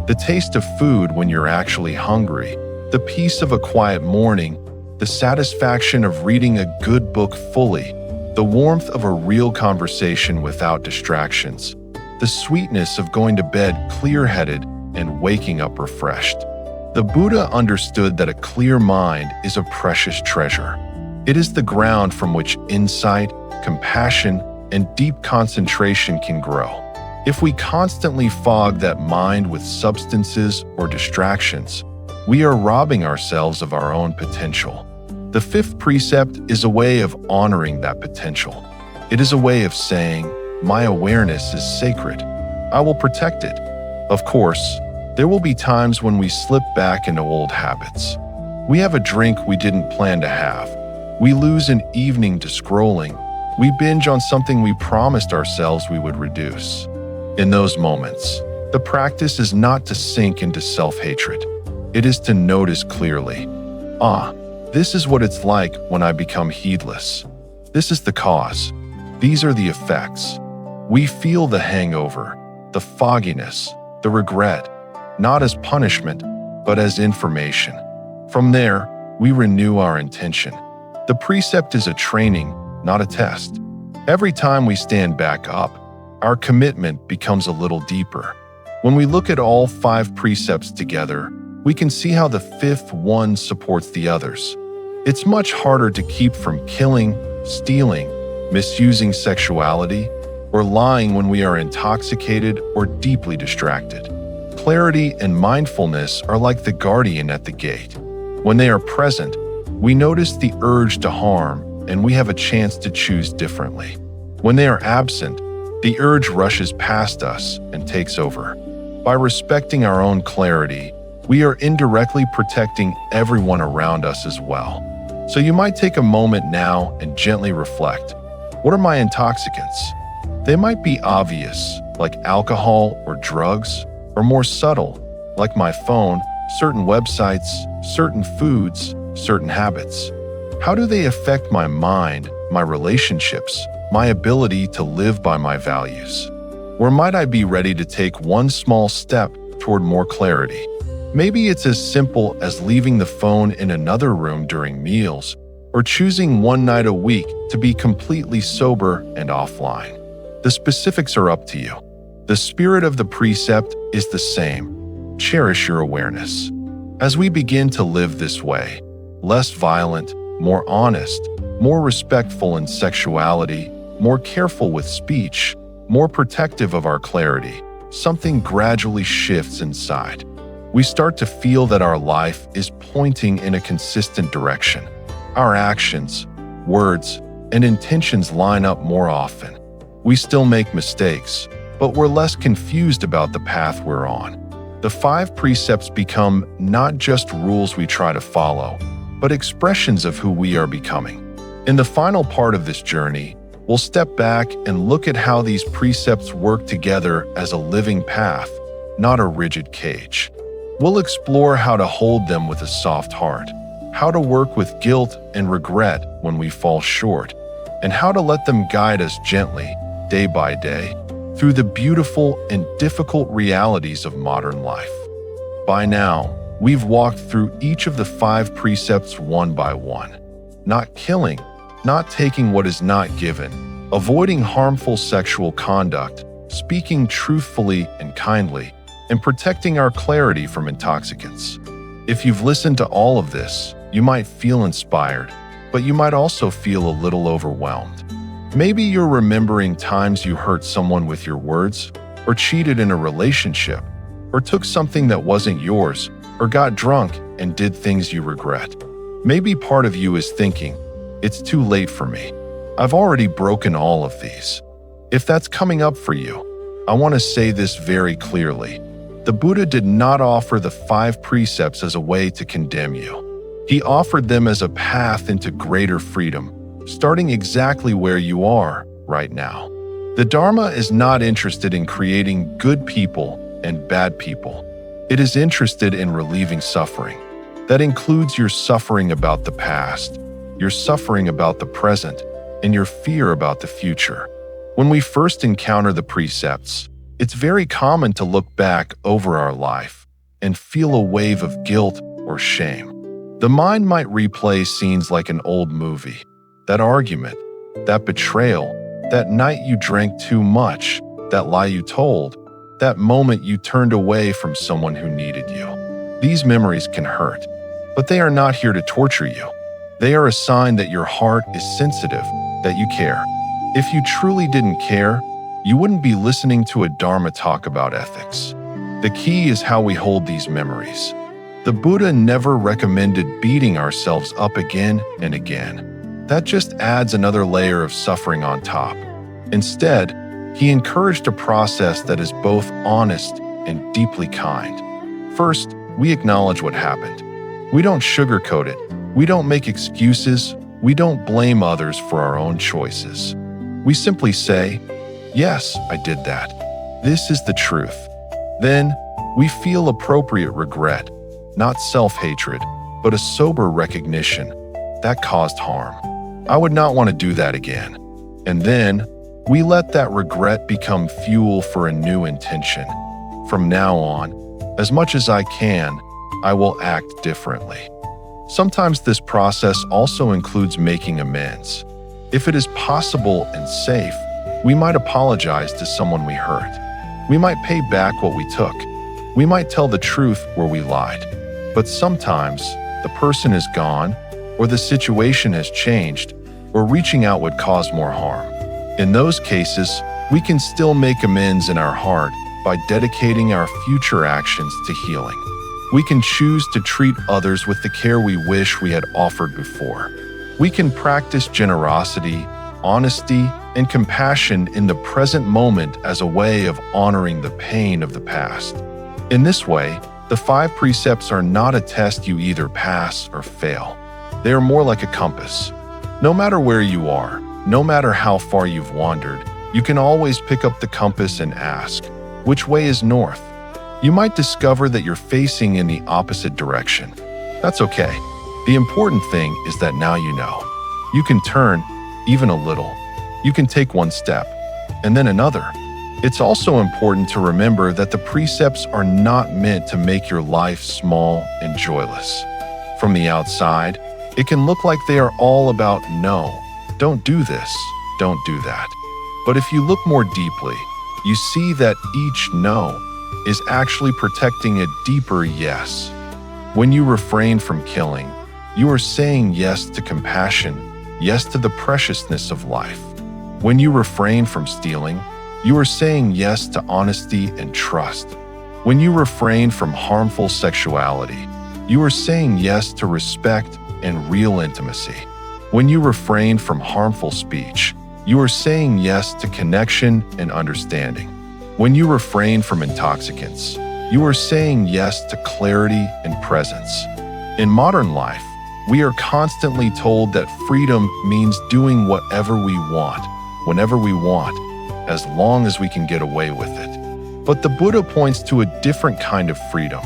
[SPEAKER 1] The taste of food when you're actually hungry, the peace of a quiet morning, the satisfaction of reading a good book fully, the warmth of a real conversation without distractions, the sweetness of going to bed clear-headed and waking up refreshed. The Buddha understood that a clear mind is a precious treasure. It is the ground from which insight, compassion, and deep concentration can grow. If we constantly fog that mind with substances or distractions, we are robbing ourselves of our own potential. The fifth precept is a way of honoring that potential. It is a way of saying, "My awareness is sacred. I will protect it." Of course, there will be times when we slip back into old habits. We have a drink we didn't plan to have. We lose an evening to scrolling. We binge on something we promised ourselves we would reduce. In those moments, the practice is not to sink into self-hatred. It is to notice clearly. This is what it's like when I become heedless. This is the cause. These are the effects. We feel the hangover, the fogginess, the regret, not as punishment, but as information. From there, we renew our intention. The precept is a training, not a test. Every time we stand back up, our commitment becomes a little deeper. When we look at all 5 precepts together, we can see how the fifth one supports the others. It's much harder to keep from killing, stealing, misusing sexuality, or lying when we are intoxicated or deeply distracted. Clarity and mindfulness are like the guardian at the gate. When they are present, we notice the urge to harm, and we have a chance to choose differently. When they are absent, the urge rushes past us and takes over. By respecting our own clarity, we are indirectly protecting everyone around us as well. So you might take a moment now and gently reflect. What are my intoxicants? They might be obvious, like alcohol or drugs, or more subtle, like my phone, certain websites, certain foods, certain habits. How do they affect my mind, my relationships, my ability to live by my values? Or might I be ready to take one small step toward more clarity? Maybe it's as simple as leaving the phone in another room during meals, or choosing one night a week to be completely sober and offline. The specifics are up to you. The spirit of the precept is the same. Cherish your awareness. As we begin to live this way, less violent, more honest, more respectful in sexuality, more careful with speech, more protective of our clarity, something gradually shifts inside. We start to feel that our life is pointing in a consistent direction. Our actions, words, and intentions line up more often. We still make mistakes, but we're less confused about the path we're on. The 5 precepts become not just rules we try to follow, but expressions of who we are becoming. In the final part of this journey, we'll step back and look at how these precepts work together as a living path, not a rigid cage. We'll explore how to hold them with a soft heart, how to work with guilt and regret when we fall short, and how to let them guide us gently, day by day, through the beautiful and difficult realities of modern life. By now, we've walked through each of the 5 precepts one by one. Not killing, not taking what is not given, avoiding harmful sexual conduct, speaking truthfully and kindly, and protecting our clarity from intoxicants. If you've listened to all of this, you might feel inspired, but you might also feel a little overwhelmed. Maybe you're remembering times you hurt someone with your words, or cheated in a relationship, or took something that wasn't yours, or got drunk and did things you regret. Maybe part of you is thinking, "It's too late for me. I've already broken all of these." If that's coming up for you, I want to say this very clearly. The Buddha did not offer the 5 precepts as a way to condemn you. He offered them as a path into greater freedom, starting exactly where you are right now. The Dharma is not interested in creating good people and bad people. It is interested in relieving suffering. That includes your suffering about the past, your suffering about the present, and your fear about the future. When we first encounter the precepts, it's very common to look back over our life and feel a wave of guilt or shame. The mind might replay scenes like an old movie. That argument, that betrayal, that night you drank too much, that lie you told, that moment you turned away from someone who needed you. These memories can hurt, but they are not here to torture you. They are a sign that your heart is sensitive, that you care. If you truly didn't care, you wouldn't be listening to a Dharma talk about ethics. The key is how we hold these memories. The Buddha never recommended beating ourselves up again and again. That just adds another layer of suffering on top. Instead, he encouraged a process that is both honest and deeply kind. First, we acknowledge what happened. We don't sugarcoat it. We don't make excuses. We don't blame others for our own choices. We simply say, "Yes, I did that. This is the truth." Then, we feel appropriate regret, not self-hatred, but a sober recognition that caused harm. I would not want to do that again. And then, we let that regret become fuel for a new intention. From now on, as much as I can, I will act differently. Sometimes this process also includes making amends. If it is possible and safe, we might apologize to someone we hurt. We might pay back what we took. We might tell the truth where we lied. But sometimes, the person is gone, or the situation has changed, or reaching out would cause more harm. In those cases, we can still make amends in our heart by dedicating our future actions to healing. We can choose to treat others with the care we wish we had offered before. We can practice generosity, honesty, and compassion in the present moment as a way of honoring the pain of the past. In this way, the 5 precepts are not a test you either pass or fail. They are more like a compass. No matter where you are, no matter how far you've wandered, you can always pick up the compass and ask, which way is north? You might discover that you're facing in the opposite direction. That's okay. The important thing is that now you know. You can turn, even a little. You can take one step, and then another. It's also important to remember that the precepts are not meant to make your life small and joyless. From the outside, it can look like they are all about no, don't do this, don't do that. But if you look more deeply, you see that each no is actually protecting a deeper yes. When you refrain from killing, you are saying yes to compassion, yes to the preciousness of life. When you refrain from stealing, you are saying yes to honesty and trust. When you refrain from harmful sexuality, you are saying yes to respect and real intimacy. When you refrain from harmful speech, you are saying yes to connection and understanding. When you refrain from intoxicants, you are saying yes to clarity and presence. In modern life, we are constantly told that freedom means doing whatever we want, whenever we want, as long as we can get away with it. But the Buddha points to a different kind of freedom,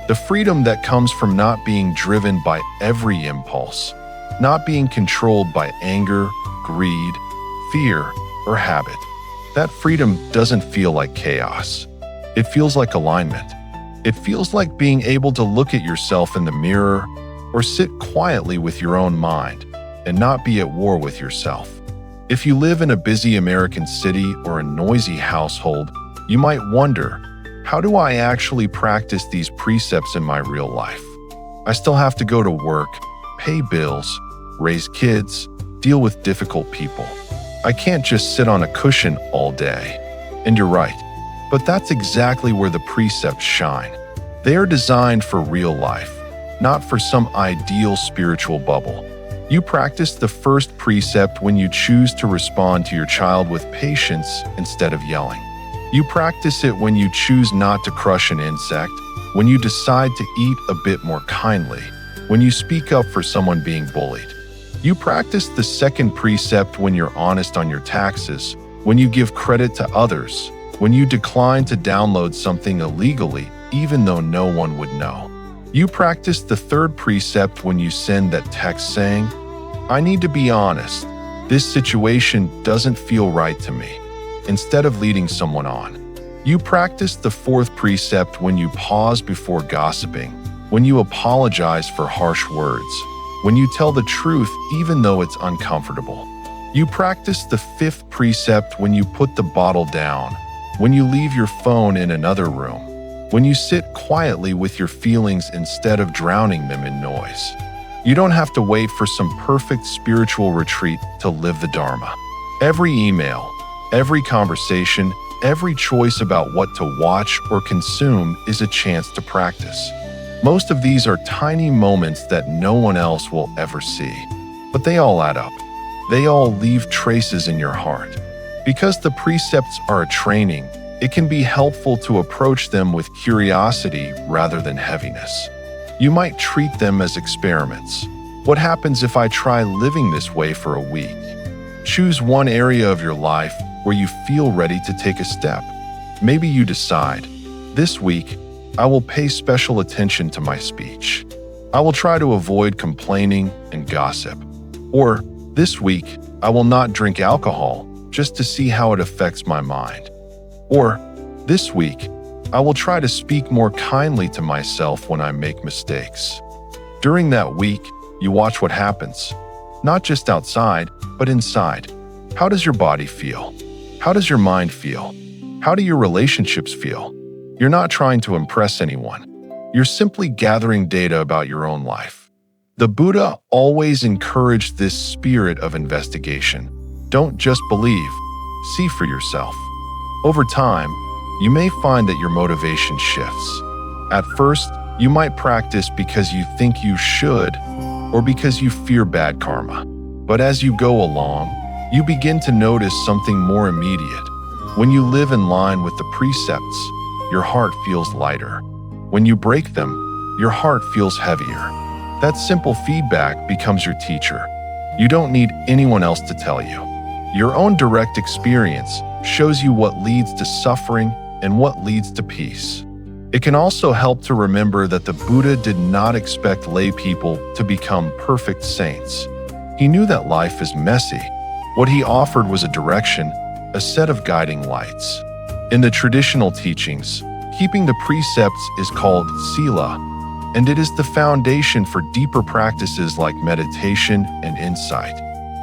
[SPEAKER 1] the freedom that comes from not being driven by every impulse, not being controlled by anger, greed, fear, or habit. That freedom doesn't feel like chaos. It feels like alignment. It feels like being able to look at yourself in the mirror or sit quietly with your own mind and not be at war with yourself. If you live in a busy American city or a noisy household, you might wonder, how do I actually practice these precepts in my real life? I still have to go to work, pay bills, raise kids, deal with difficult people. I can't just sit on a cushion all day. And you're right, but that's exactly where the precepts shine. They are designed for real life, not for some ideal spiritual bubble. You practice the first precept when you choose to respond to your child with patience instead of yelling. You practice it when you choose not to crush an insect, when you decide to eat a bit more kindly, when you speak up for someone being bullied. You practice the second precept when you're honest on your taxes, when you give credit to others, when you decline to download something illegally even though no one would know. You practice the third precept when you send that text saying, "I need to be honest. This situation doesn't feel right to me," instead of leading someone on. You practice the fourth precept when you pause before gossiping, when you apologize for harsh words, when you tell the truth even though it's uncomfortable. You practice the fifth precept when you put the bottle down, when you leave your phone in another room, when you sit quietly with your feelings instead of drowning them in noise. You don't have to wait for some perfect spiritual retreat to live the Dharma. Every email, every conversation, every choice about what to watch or consume is a chance to practice. Most of these are tiny moments that no one else will ever see, but they all add up. They all leave traces in your heart. Because the precepts are a training, it can be helpful to approach them with curiosity rather than heaviness. You might treat them as experiments. What happens if I try living this way for a week? Choose one area of your life where you feel ready to take a step. Maybe you decide, this week, I will pay special attention to my speech. I will try to avoid complaining and gossip. Or, this week, I will not drink alcohol just to see how it affects my mind. Or, this week, I will try to speak more kindly to myself when I make mistakes. During that week, you watch what happens, not just outside, but inside. How does your body feel? How does your mind feel? How do your relationships feel? You're not trying to impress anyone. You're simply gathering data about your own life. The Buddha always encouraged this spirit of investigation. Don't just believe, see for yourself. Over time, you may find that your motivation shifts. At first, you might practice because you think you should, or because you fear bad karma. But as you go along, you begin to notice something more immediate. When you live in line with the precepts, your heart feels lighter. When you break them, your heart feels heavier. That simple feedback becomes your teacher. You don't need anyone else to tell you. Your own direct experience shows you what leads to suffering and what leads to peace. It can also help to remember that the Buddha did not expect lay people to become perfect saints. He knew that life is messy. What he offered was a direction, a set of guiding lights. In the traditional teachings, keeping the precepts is called sila, and it is the foundation for deeper practices like meditation and insight.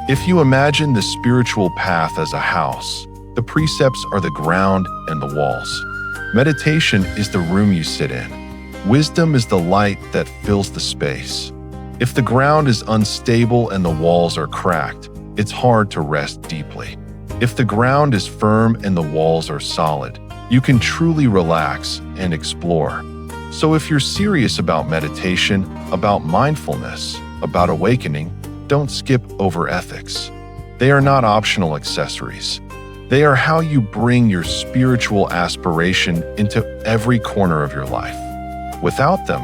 [SPEAKER 1] If you imagine the spiritual path as a house, the precepts are the ground and the walls. Meditation is the room you sit in. Wisdom is the light that fills the space. If the ground is unstable and the walls are cracked, it's hard to rest deeply. If the ground is firm and the walls are solid, you can truly relax and explore. So if you're serious about meditation, about mindfulness, about awakening, don't skip over ethics. They are not optional accessories. They are how you bring your spiritual aspiration into every corner of your life. Without them,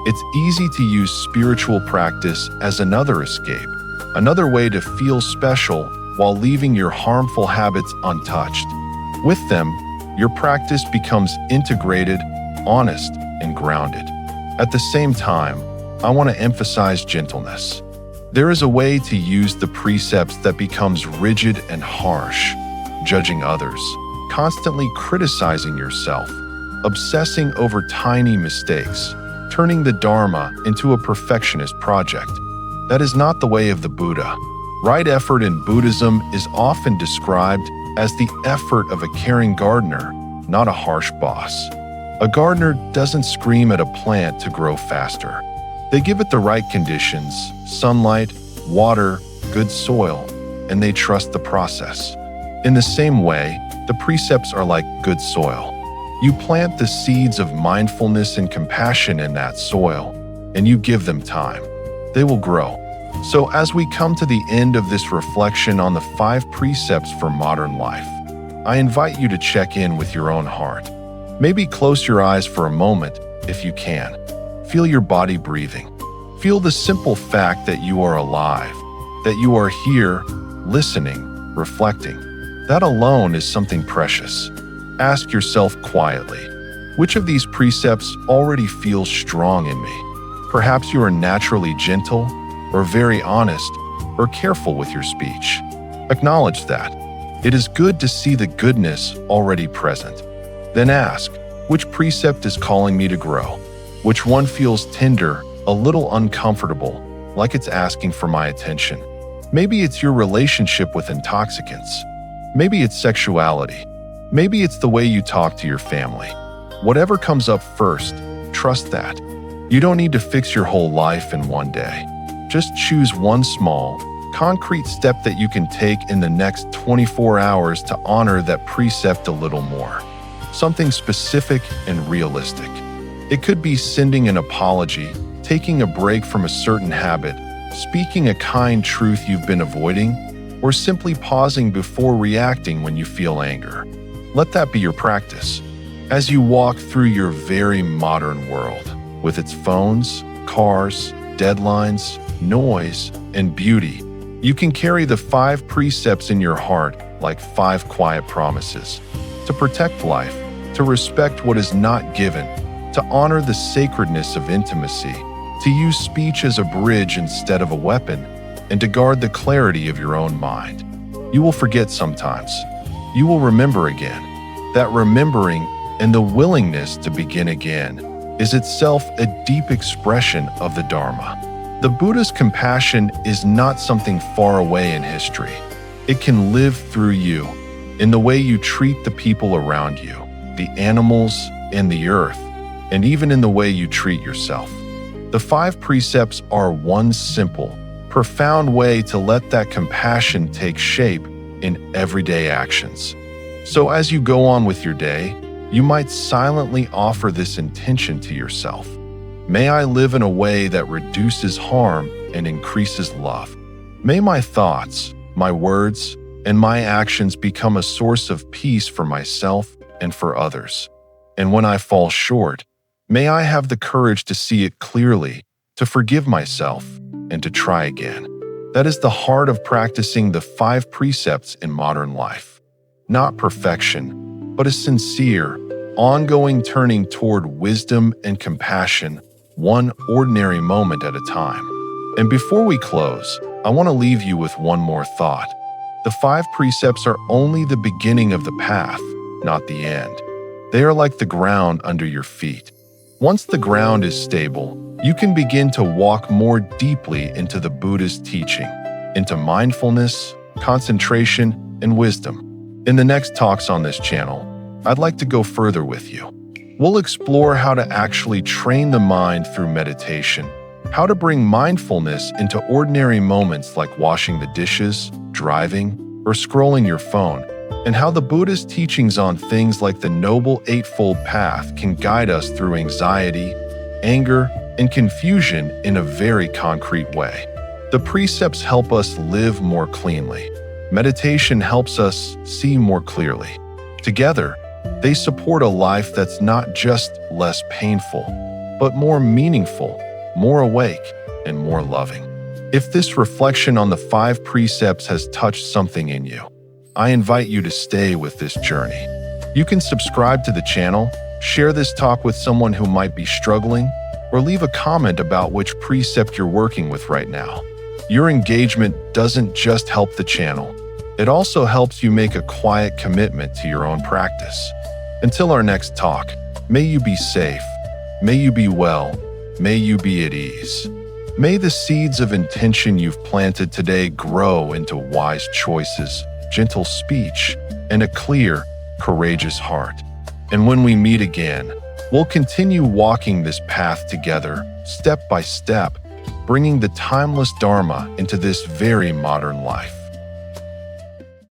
[SPEAKER 1] it's easy to use spiritual practice as another escape, another way to feel special while leaving your harmful habits untouched. With them, your practice becomes integrated, honest, and grounded. At the same time, I want to emphasize gentleness. There is a way to use the precepts that becomes rigid and harsh, judging others, constantly criticizing yourself, obsessing over tiny mistakes, turning the Dharma into a perfectionist project. That is not the way of the Buddha. Right effort in Buddhism is often described as the effort of a caring gardener, not a harsh boss. A gardener doesn't scream at a plant to grow faster. They give it the right conditions, sunlight, water, good soil, and they trust the process. In the same way, the precepts are like good soil. You plant the seeds of mindfulness and compassion in that soil, and you give them time. They will grow. So as we come to the end of this reflection on the 5 precepts for modern life, I invite you to check in with your own heart. Maybe close your eyes for a moment if you can. Feel your body breathing. Feel the simple fact that you are alive, that you are here, listening, reflecting. That alone is something precious. Ask yourself quietly, which of these precepts already feels strong in me? Perhaps you are naturally gentle, or very honest, or careful with your speech. Acknowledge that. It is good to see the goodness already present. Then ask, which precept is calling me to grow? Which one feels tender, a little uncomfortable, like it's asking for my attention? Maybe it's your relationship with intoxicants. Maybe it's sexuality. Maybe it's the way you talk to your family. Whatever comes up first, trust that. You don't need to fix your whole life in one day. Just choose one small, concrete step that you can take in the next 24 hours to honor that precept a little more. Something specific and realistic. It could be sending an apology, taking a break from a certain habit, speaking a kind truth you've been avoiding, or simply pausing before reacting when you feel anger. Let that be your practice. As you walk through your very modern world, with its phones, cars, deadlines, noise, and beauty, you can carry the 5 precepts in your heart like 5 quiet promises. To protect life, to respect what is not given, to honor the sacredness of intimacy, to use speech as a bridge instead of a weapon, and to guard the clarity of your own mind. You will forget sometimes. You will remember again. That remembering and the willingness to begin again is itself a deep expression of the Dharma. The Buddha's compassion is not something far away in history. It can live through you, in the way you treat the people around you, the animals and the earth, and even in the way you treat yourself. The 5 precepts are one simple, profound way to let that compassion take shape in everyday actions. So as you go on with your day, you might silently offer this intention to yourself. May I live in a way that reduces harm and increases love. May my thoughts, my words, and my actions become a source of peace for myself and for others. And when I fall short, may I have the courage to see it clearly, to forgive myself, and to try again. That is the heart of practicing the 5 precepts in modern life. Not perfection, but a sincere, ongoing turning toward wisdom and compassion, one ordinary moment at a time. And before we close, I want to leave you with one more thought. The 5 precepts are only the beginning of the path, not the end. They are like the ground under your feet. Once the ground is stable, you can begin to walk more deeply into the Buddha's teaching, into mindfulness, concentration, and wisdom. In the next talks on this channel, I'd like to go further with you. We'll explore how to actually train the mind through meditation, how to bring mindfulness into ordinary moments like washing the dishes, driving, or scrolling your phone, and how the Buddha's teachings on things like the Noble Eightfold Path can guide us through anxiety, anger, and confusion in a very concrete way. The precepts help us live more cleanly. Meditation helps us see more clearly. Together, they support a life that's not just less painful, but more meaningful, more awake, and more loving. If this reflection on the 5 precepts has touched something in you, I invite you to stay with this journey. You can subscribe to the channel, share this talk with someone who might be struggling, or leave a comment about which precept you're working with right now. Your engagement doesn't just help the channel, it also helps you make a quiet commitment to your own practice. Until our next talk, may you be safe, may you be well, may you be at ease. May the seeds of intention you've planted today grow into wise choices, gentle speech, and a clear, courageous heart. And when we meet again, we'll continue walking this path together, step by step, bringing the timeless Dharma into this very modern life.